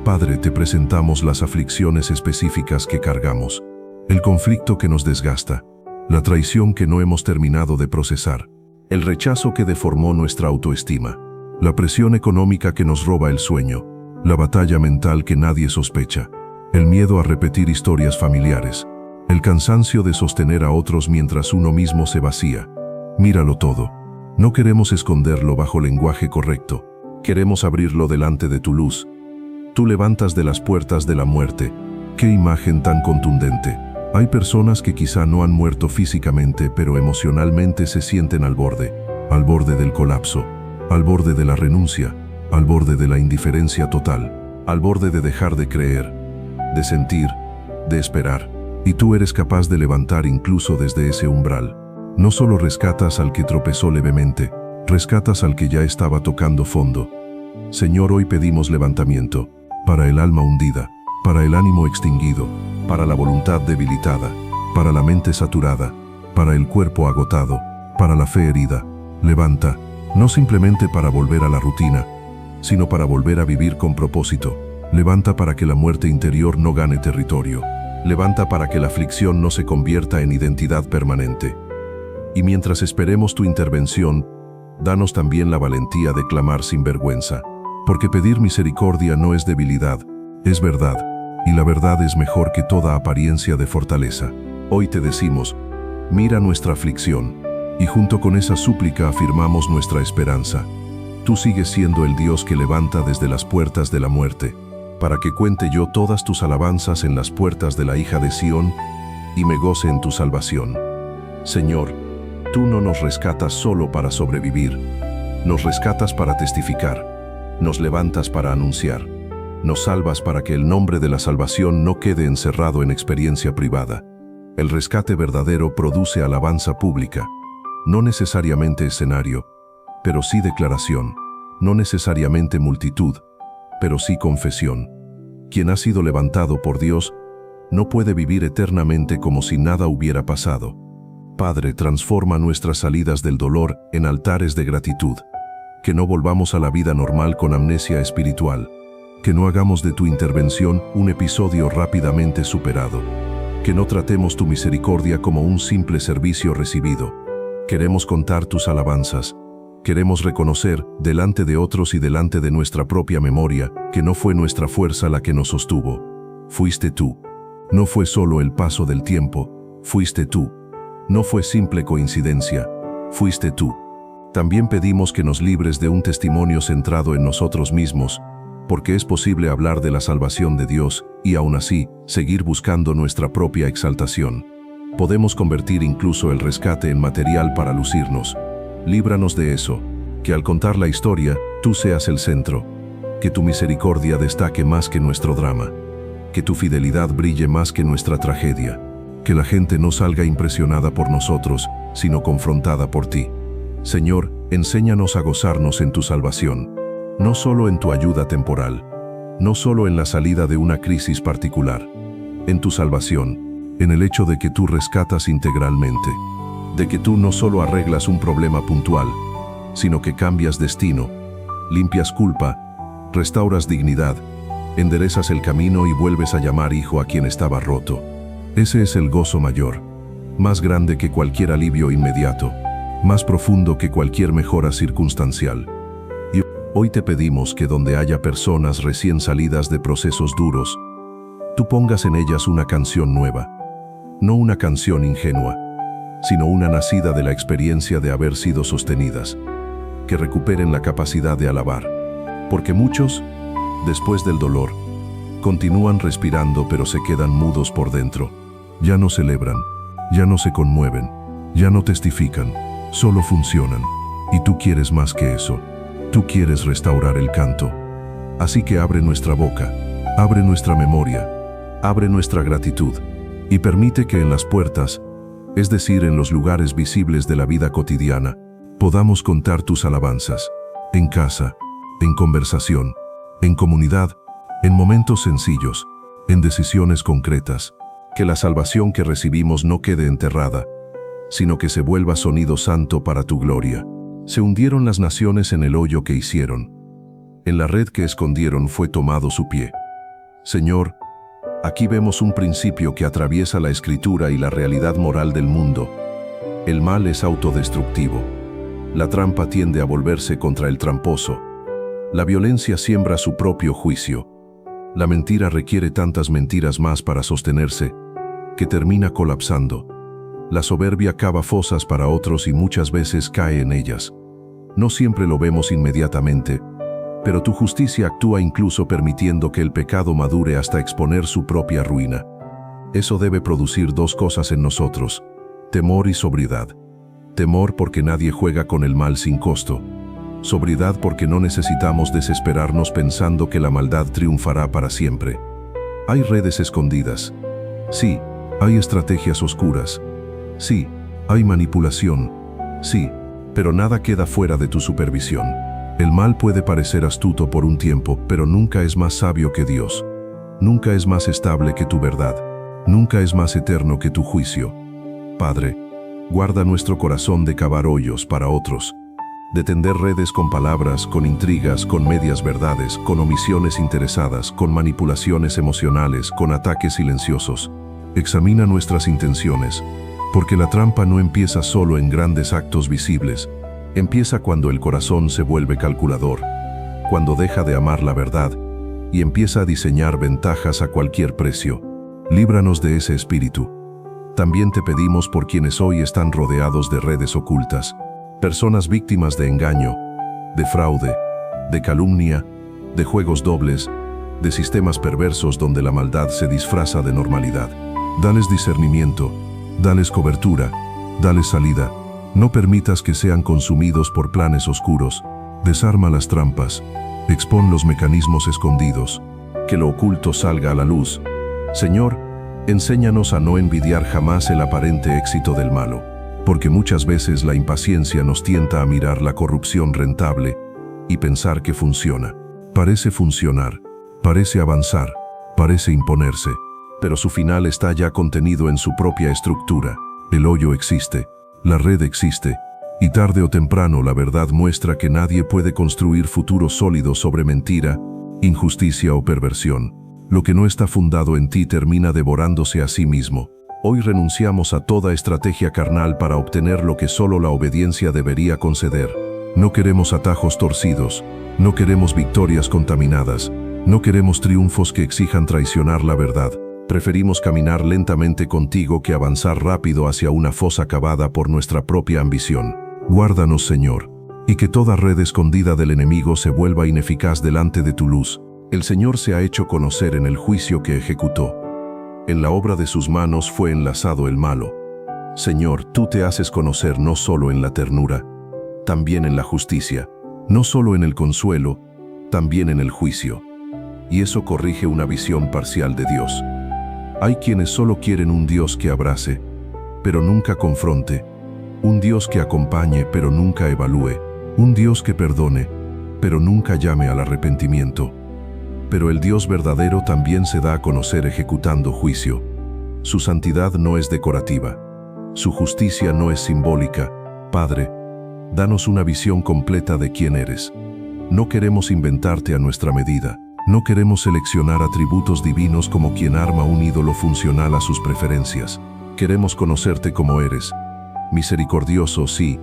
Padre, te presentamos las aflicciones específicas que cargamos, el conflicto que nos desgasta, la traición que no hemos terminado de procesar, el rechazo que deformó nuestra autoestima, la presión económica que nos roba el sueño, la batalla mental que nadie sospecha, el miedo a repetir historias familiares, el cansancio de sostener a otros mientras uno mismo se vacía. Míralo todo. No queremos esconderlo bajo lenguaje correcto. Queremos abrirlo delante de tu luz. Tú levantas de las puertas de la muerte. ¡Qué imagen tan contundente! Hay personas que quizá no han muerto físicamente, pero emocionalmente se sienten al borde del colapso, al borde de la renuncia, al borde de la indiferencia total, al borde de dejar de creer, de sentir, de esperar. Y tú eres capaz de levantar incluso desde ese umbral. No solo rescatas al que tropezó levemente, rescatas al que ya estaba tocando fondo. Señor, hoy pedimos levantamiento para el alma hundida, para el ánimo extinguido, para la voluntad debilitada, para la mente saturada, para el cuerpo agotado, para la fe herida. Levanta, no simplemente para volver a la rutina, sino para volver a vivir con propósito. Levanta para que la muerte interior no gane territorio. Levanta para que la aflicción no se convierta en identidad permanente. Y mientras esperemos tu intervención, danos también la valentía de clamar sin vergüenza. Porque pedir misericordia no es debilidad, es verdad, y la verdad es mejor que toda apariencia de fortaleza. Hoy te decimos, mira nuestra aflicción, y junto con esa súplica afirmamos nuestra esperanza. Tú sigues siendo el Dios que levanta desde las puertas de la muerte, para que cuente yo todas tus alabanzas en las puertas de la hija de Sión, y me goce en tu salvación. Señor, tú no nos rescatas solo para sobrevivir, nos rescatas para testificar, nos levantas para anunciar, nos salvas para que el nombre de la salvación no quede encerrado en experiencia privada. El rescate verdadero produce alabanza pública, no necesariamente escenario, pero sí declaración, no necesariamente multitud, pero sí confesión. Quien ha sido levantado por Dios no puede vivir eternamente como si nada hubiera pasado. Padre, transforma nuestras salidas del dolor en altares de gratitud. Que no volvamos a la vida normal con amnesia espiritual. Que no hagamos de tu intervención un episodio rápidamente superado. Que no tratemos tu misericordia como un simple servicio recibido. Queremos contar tus alabanzas. Queremos reconocer, delante de otros y delante de nuestra propia memoria, que no fue nuestra fuerza la que nos sostuvo. Fuiste tú. No fue solo el paso del tiempo, fuiste tú. No fue simple coincidencia, fuiste tú. También pedimos que nos libres de un testimonio centrado en nosotros mismos, porque es posible hablar de la salvación de Dios y aún así seguir buscando nuestra propia exaltación. Podemos convertir incluso el rescate en material para lucirnos. Líbranos de eso, que al contar la historia, tú seas el centro, que tu misericordia destaque más que nuestro drama, que tu fidelidad brille más que nuestra tragedia, Que la gente no salga impresionada por nosotros, sino confrontada por ti. Señor, enséñanos a gozarnos en tu salvación, no solo en tu ayuda temporal, no solo en la salida de una crisis particular, en tu salvación, en el hecho de que tú rescatas integralmente, de que tú no solo arreglas un problema puntual, sino que cambias destino, limpias culpa, restauras dignidad, enderezas el camino y vuelves a llamar hijo a quien estaba roto. Ese es el gozo mayor, más grande que cualquier alivio inmediato, más profundo que cualquier mejora circunstancial. Y hoy te pedimos que donde haya personas recién salidas de procesos duros, tú pongas en ellas una canción nueva, no una canción ingenua, sino una nacida de la experiencia de haber sido sostenidas, que recuperen la capacidad de alabar, porque muchos, después del dolor, continúan respirando pero se quedan mudos por dentro. Ya no celebran, ya no se conmueven, ya no testifican, solo funcionan. Y tú quieres más que eso. Tú quieres restaurar el canto. Así que abre nuestra boca, abre nuestra memoria, abre nuestra gratitud y permite que en las puertas, es decir, en los lugares visibles de la vida cotidiana, podamos contar tus alabanzas, en casa, en conversación, en comunidad, en momentos sencillos, en decisiones concretas. Que la salvación que recibimos no quede enterrada, sino que se vuelva sonido santo para tu gloria. Se hundieron las naciones en el hoyo que hicieron. En la red que escondieron fue tomado su pie. Señor, aquí vemos un principio que atraviesa la escritura y la realidad moral del mundo. El mal es autodestructivo. La trampa tiende a volverse contra el tramposo. La violencia siembra su propio juicio. La mentira requiere tantas mentiras más para sostenerse, que termina colapsando. La soberbia cava fosas para otros y muchas veces cae en ellas. No siempre lo vemos inmediatamente, pero tu justicia actúa incluso permitiendo que el pecado madure hasta exponer su propia ruina. Eso debe producir dos cosas en nosotros: temor y sobriedad. Temor porque nadie juega con el mal sin costo. Sobriedad porque no necesitamos desesperarnos pensando que la maldad triunfará para siempre. Hay redes escondidas. Sí, hay estrategias oscuras. Sí, hay manipulación. Sí, pero nada queda fuera de tu supervisión. El mal puede parecer astuto por un tiempo, pero nunca es más sabio que Dios. Nunca es más estable que tu verdad. Nunca es más eterno que tu juicio. Padre, guarda nuestro corazón de cavar hoyos para otros, de tender redes con palabras, con intrigas, con medias verdades, con omisiones interesadas, con manipulaciones emocionales, con ataques silenciosos. Examina nuestras intenciones, porque la trampa no empieza solo en grandes actos visibles. Empieza cuando el corazón se vuelve calculador, cuando deja de amar la verdad y empieza a diseñar ventajas a cualquier precio. Líbranos de ese espíritu. También te pedimos por quienes hoy están rodeados de redes ocultas, personas víctimas de engaño, de fraude, de calumnia, de juegos dobles, de sistemas perversos donde la maldad se disfraza de normalidad. Dales discernimiento, dales cobertura, dales salida. No permitas que sean consumidos por planes oscuros. Desarma las trampas, expón los mecanismos escondidos, que lo oculto salga a la luz. Señor, enséñanos a no envidiar jamás el aparente éxito del malo, porque muchas veces la impaciencia nos tienta a mirar la corrupción rentable y pensar que funciona. Parece funcionar, parece avanzar, parece imponerse, pero su final está ya contenido en su propia estructura. El hoyo existe, la red existe, y tarde o temprano la verdad muestra que nadie puede construir futuro sólido sobre mentira, injusticia o perversión. Lo que no está fundado en ti termina devorándose a sí mismo. Hoy renunciamos a toda estrategia carnal para obtener lo que solo la obediencia debería conceder. No queremos atajos torcidos, no queremos victorias contaminadas, no queremos triunfos que exijan traicionar la verdad. Preferimos caminar lentamente contigo que avanzar rápido hacia una fosa cavada por nuestra propia ambición. Guárdanos, Señor, y que toda red escondida del enemigo se vuelva ineficaz delante de tu luz. El Señor se ha hecho conocer en el juicio que ejecutó. En la obra de sus manos fue enlazado el malo. Señor, tú te haces conocer no solo en la ternura, también en la justicia, no solo en el consuelo, también en el juicio. Y eso corrige una visión parcial de Dios. Hay quienes solo quieren un Dios que abrace, pero nunca confronte, un Dios que acompañe, pero nunca evalúe, un Dios que perdone, pero nunca llame al arrepentimiento. Pero el Dios verdadero también se da a conocer ejecutando juicio. Su santidad no es decorativa, su justicia no es simbólica. Padre, danos una visión completa de quién eres. No queremos inventarte a nuestra medida. No queremos seleccionar atributos divinos como quien arma un ídolo funcional a sus preferencias. Queremos conocerte como eres. Misericordioso, sí.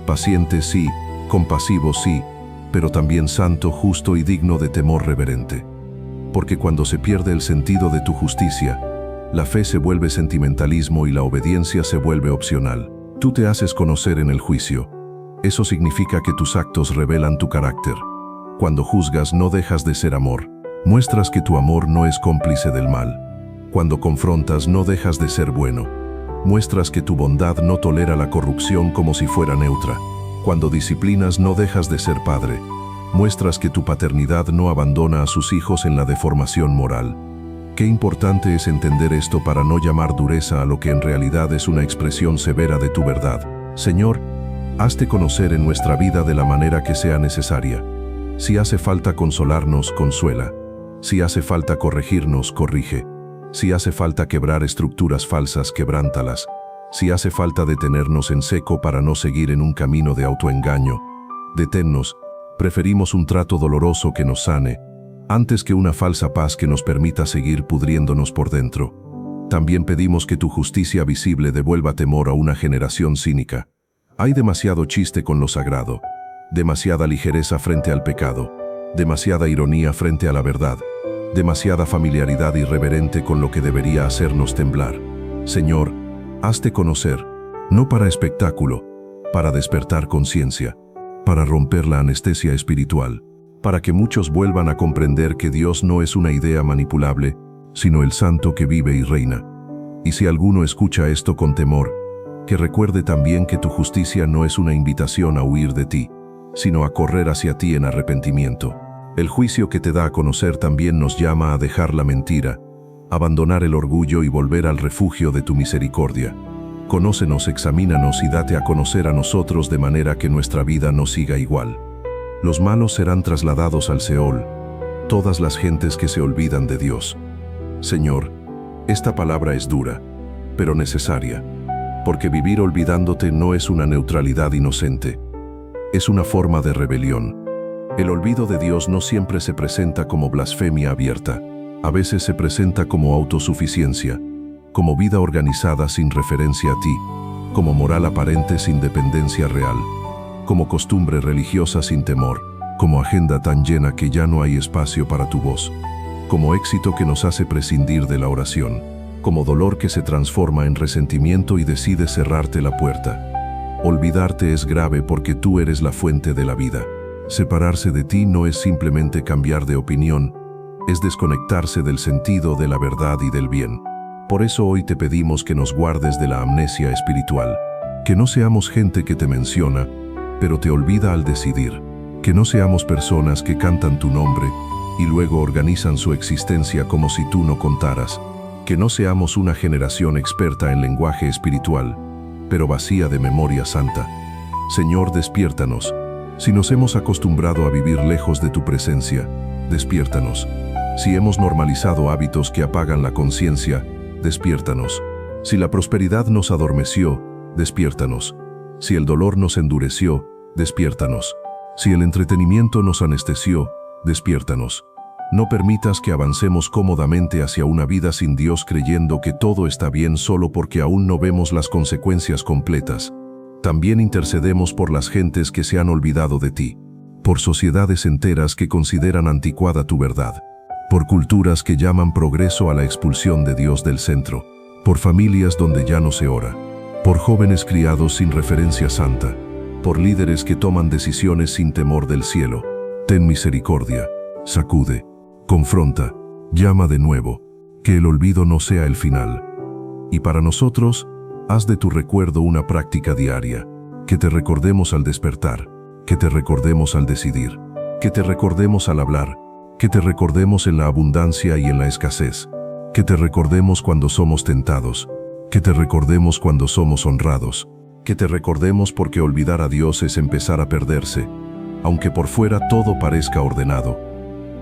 Paciente, sí. Compasivo, sí. Pero también santo, justo y digno de temor reverente. Porque cuando se pierde el sentido de tu justicia, la fe se vuelve sentimentalismo y la obediencia se vuelve opcional. Tú te haces conocer en el juicio. Eso significa que tus actos revelan tu carácter. Cuando juzgas no dejas de ser amor. Muestras que tu amor no es cómplice del mal. Cuando confrontas no dejas de ser bueno. Muestras que tu bondad no tolera la corrupción como si fuera neutra. Cuando disciplinas no dejas de ser padre. Muestras que tu paternidad no abandona a sus hijos en la deformación moral. Qué importante es entender esto para no llamar dureza a lo que en realidad es una expresión severa de tu verdad. Señor, hazte conocer en nuestra vida de la manera que sea necesaria. Si hace falta consolarnos, consuela. Si hace falta corregirnos, corrige. Si hace falta quebrar estructuras falsas, quebrántalas. Si hace falta detenernos en seco para no seguir en un camino de autoengaño, deténnos. Preferimos un trato doloroso que nos sane, antes que una falsa paz que nos permita seguir pudriéndonos por dentro. También pedimos que tu justicia visible devuelva temor a una generación cínica. Hay demasiado chiste con lo sagrado, demasiada ligereza frente al pecado, demasiada ironía frente a la verdad, demasiada familiaridad irreverente con lo que debería hacernos temblar. Señor, hazte conocer, no para espectáculo, para despertar conciencia, para romper la anestesia espiritual, para que muchos vuelvan a comprender que Dios no es una idea manipulable, sino el santo que vive y reina. Y si alguno escucha esto con temor, que recuerde también que tu justicia no es una invitación a huir de ti, sino a correr hacia ti en arrepentimiento. El juicio que te da a conocer también nos llama a dejar la mentira, abandonar el orgullo y volver al refugio de tu misericordia. Conócenos, examínanos y date a conocer a nosotros de manera que nuestra vida no siga igual. Los malos serán trasladados al Seol, todas las gentes que se olvidan de Dios. Señor, esta palabra es dura, pero necesaria, porque vivir olvidándote no es una neutralidad inocente, es una forma de rebelión. El olvido de Dios no siempre se presenta como blasfemia abierta, a veces se presenta como autosuficiencia, como vida organizada sin referencia a ti, como moral aparente sin dependencia real, como costumbre religiosa sin temor, como agenda tan llena que ya no hay espacio para tu voz, como éxito que nos hace prescindir de la oración, como dolor que se transforma en resentimiento y decide cerrarte la puerta. Olvidarte es grave porque tú eres la fuente de la vida. Separarse de ti no es simplemente cambiar de opinión, es desconectarse del sentido de la verdad y del bien. Por eso hoy te pedimos que nos guardes de la amnesia espiritual, que no seamos gente que te menciona, pero te olvida al decidir, que no seamos personas que cantan tu nombre y luego organizan su existencia como si tú no contaras, que no seamos una generación experta en lenguaje espiritual, pero vacía de memoria santa. Señor, despiértanos. Si nos hemos acostumbrado a vivir lejos de tu presencia, despiértanos. Si hemos normalizado hábitos que apagan la conciencia, despiértanos. Si la prosperidad nos adormeció, despiértanos. Si el dolor nos endureció, despiértanos. Si el entretenimiento nos anestesió, despiértanos. No permitas que avancemos cómodamente hacia una vida sin Dios creyendo que todo está bien solo porque aún no vemos las consecuencias completas. También intercedemos por las gentes que se han olvidado de ti, por sociedades enteras que consideran anticuada tu verdad, por culturas que llaman progreso a la expulsión de Dios del centro, por familias donde ya no se ora, por jóvenes criados sin referencia santa, por líderes que toman decisiones sin temor del cielo. Ten misericordia, sacude, confronta, llama de nuevo, que el olvido no sea el final. Y para nosotros, haz de tu recuerdo una práctica diaria, que te recordemos al despertar, que te recordemos al decidir, que te recordemos al hablar, que te recordemos en la abundancia y en la escasez, Que te recordemos cuando somos tentados. Que te recordemos cuando somos honrados. Que te recordemos porque olvidar a Dios es empezar a perderse, aunque por fuera todo parezca ordenado.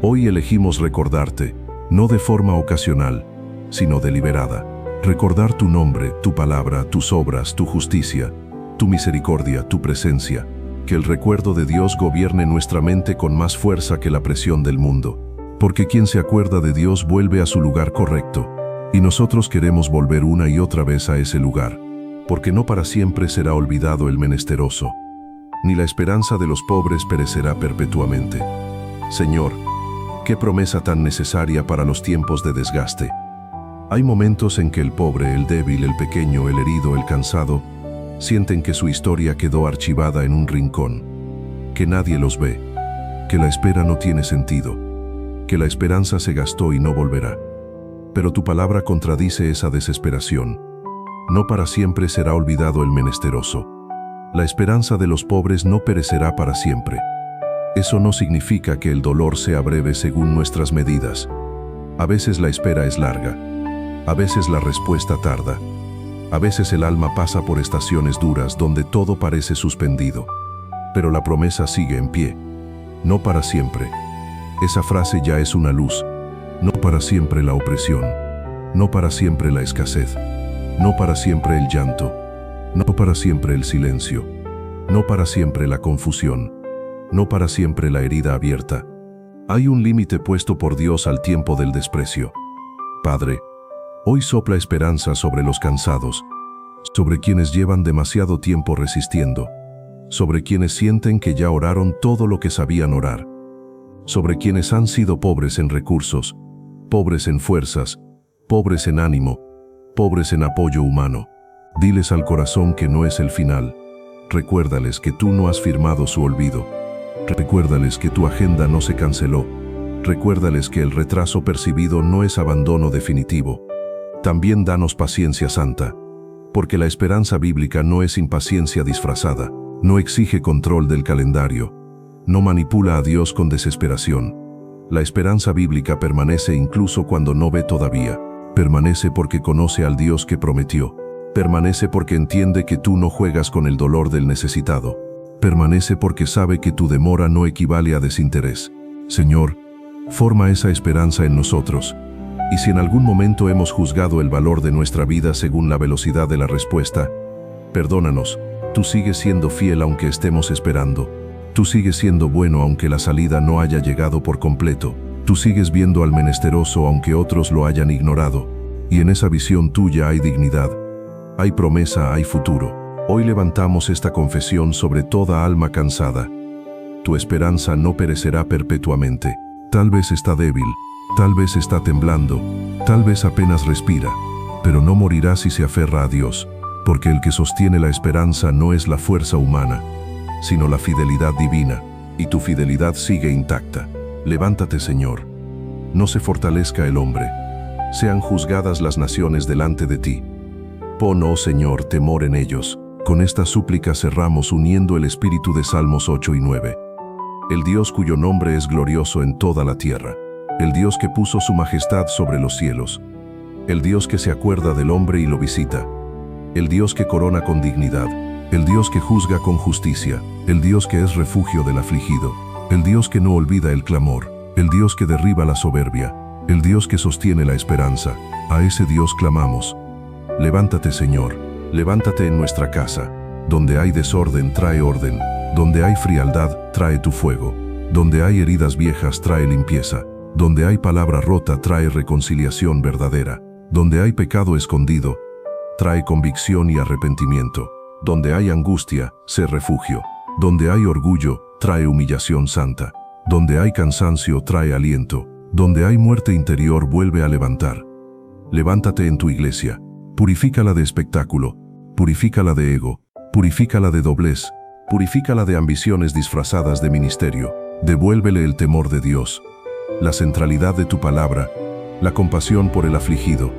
Hoy elegimos recordarte, no de forma ocasional, sino deliberada. Recordar tu nombre, tu palabra, tus obras, tu justicia, tu misericordia, tu presencia. Que el recuerdo de Dios gobierne nuestra mente con más fuerza que la presión del mundo. Porque quien se acuerda de Dios vuelve a su lugar correcto. Y nosotros queremos volver una y otra vez a ese lugar. Porque no para siempre será olvidado el menesteroso, ni la esperanza de los pobres perecerá perpetuamente. Señor, qué promesa tan necesaria para los tiempos de desgaste. Hay momentos en que el pobre, el débil, el pequeño, el herido, el cansado, sienten que su historia quedó archivada en un rincón, que nadie los ve, que la espera no tiene sentido, que la esperanza se gastó y no volverá. Pero tu palabra contradice esa desesperación. No para siempre será olvidado el menesteroso. La esperanza de los pobres no perecerá para siempre. Eso no significa que el dolor sea breve según nuestras medidas. A veces la espera es larga. A veces la respuesta tarda. A veces el alma pasa por estaciones duras donde todo parece suspendido. Pero la promesa sigue en pie. No para siempre. Esa frase ya es una luz. No para siempre la opresión. No para siempre la escasez. No para siempre el llanto. No para siempre el silencio. No para siempre la confusión. No para siempre la herida abierta. Hay un límite puesto por Dios al tiempo del desprecio. Padre, hoy sopla esperanza sobre los cansados, sobre quienes llevan demasiado tiempo resistiendo, sobre quienes sienten que ya oraron todo lo que sabían orar, sobre quienes han sido pobres en recursos, pobres en fuerzas, pobres en ánimo, pobres en apoyo humano. Diles al corazón que no es el final. Recuérdales que tú no has firmado su olvido. Recuérdales que tu agenda no se canceló. Recuérdales que el retraso percibido no es abandono definitivo. También danos paciencia santa, porque la esperanza bíblica no es impaciencia disfrazada, no exige control del calendario, no manipula a Dios con desesperación. La esperanza bíblica permanece incluso cuando no ve todavía. Permanece porque conoce al Dios que prometió. Permanece porque entiende que tú no juegas con el dolor del necesitado. Permanece porque sabe que tu demora no equivale a desinterés. Señor, forma esa esperanza en nosotros. Y si en algún momento hemos juzgado el valor de nuestra vida según la velocidad de la respuesta, perdónanos. Tú sigues siendo fiel aunque estemos esperando. Tú sigues siendo bueno aunque la salida no haya llegado por completo. Tú sigues viendo al menesteroso aunque otros lo hayan ignorado. Y en esa visión tuya hay dignidad. Hay promesa, hay futuro. Hoy levantamos esta confesión sobre toda alma cansada. Tu esperanza no perecerá perpetuamente. Tal vez está débil, tal vez está temblando, tal vez apenas respira, pero no morirá si se aferra a Dios, porque el que sostiene la esperanza no es la fuerza humana, sino la fidelidad divina, y tu fidelidad sigue intacta. Levántate, Señor. No se fortalezca el hombre. Sean juzgadas las naciones delante de ti. Pon, oh Señor, temor en ellos. Con esta súplica cerramos uniendo el espíritu de Salmos 8 y 9. El Dios cuyo nombre es glorioso en toda la tierra. El Dios que puso su majestad sobre los cielos. El Dios que se acuerda del hombre y lo visita. El Dios que corona con dignidad. El Dios que juzga con justicia. El Dios que es refugio del afligido. El Dios que no olvida el clamor. El Dios que derriba la soberbia. El Dios que sostiene la esperanza. A ese Dios clamamos. Levántate, Señor. Levántate en nuestra casa. Donde hay desorden, trae orden. Donde hay frialdad, trae tu fuego. Donde hay heridas viejas, trae limpieza. Donde hay palabra rota, trae reconciliación verdadera. Donde hay pecado escondido, trae convicción y arrepentimiento. Donde hay angustia, sé refugio. Donde hay orgullo, trae humillación santa. Donde hay cansancio, trae aliento. Donde hay muerte interior, vuelve a levantar. Levántate en tu iglesia. Purifícala de espectáculo. Purifícala de ego. Purifícala de doblez. Purifícala de ambiciones disfrazadas de ministerio. Devuélvele el temor de Dios, la centralidad de tu palabra, la compasión por el afligido,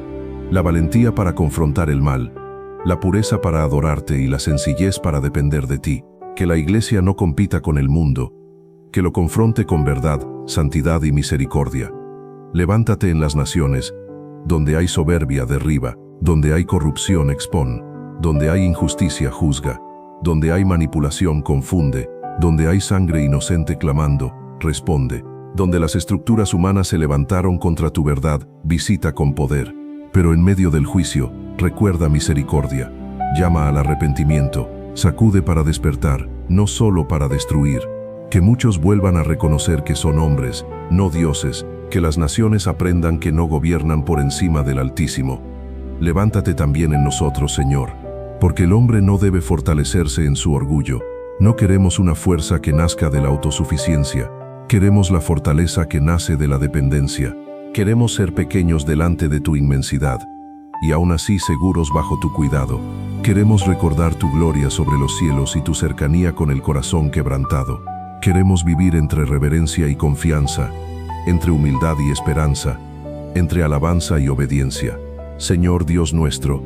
la valentía para confrontar el mal, la pureza para adorarte y la sencillez para depender de ti. Que la iglesia no compita con el mundo, que lo confronte con verdad, santidad y misericordia. Levántate en las naciones, Donde hay soberbia, derriba. Donde hay corrupción, expón. Donde hay injusticia, juzga. Donde hay manipulación, confunde. Donde hay sangre inocente clamando, responde. Donde las estructuras humanas se levantaron contra tu verdad, visita con poder. Pero en medio del juicio, recuerda misericordia. Llama al arrepentimiento, sacude para despertar, no solo para destruir. Que muchos vuelvan a reconocer que son hombres, no dioses, que las naciones aprendan que no gobiernan por encima del Altísimo. Levántate también en nosotros, Señor, porque el hombre no debe fortalecerse en su orgullo. No queremos una fuerza que nazca de la autosuficiencia, queremos la fortaleza que nace de la dependencia. Queremos ser pequeños delante de tu inmensidad, y aún así seguros bajo tu cuidado. Queremos recordar tu gloria sobre los cielos y tu cercanía con el corazón quebrantado. Queremos vivir entre reverencia y confianza, entre humildad y esperanza, entre alabanza y obediencia. Señor Dios nuestro,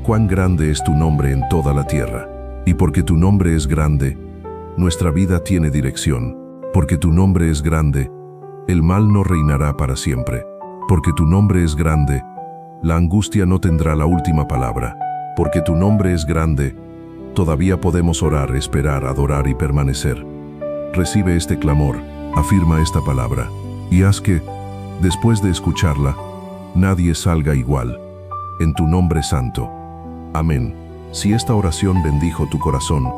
cuán grande es tu nombre en toda la tierra. Y porque tu nombre es grande, nuestra vida tiene dirección. Porque tu nombre es grande, el mal no reinará para siempre. Porque tu nombre es grande, la angustia no tendrá la última palabra. Porque tu nombre es grande, todavía podemos orar, esperar, adorar y permanecer. Recibe este clamor, afirma esta palabra, y haz que, después de escucharla, nadie salga igual. En tu nombre santo. Amén. Si esta oración bendijo tu corazón,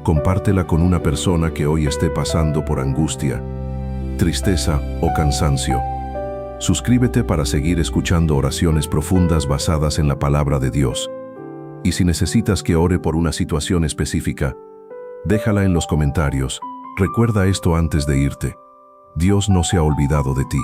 compártela con una persona que hoy esté pasando por angustia, tristeza o cansancio. Suscríbete para seguir escuchando oraciones profundas basadas en la palabra de Dios. Y si necesitas que ore por una situación específica, déjala en los comentarios. Recuerda esto antes de irte. Dios no se ha olvidado de ti.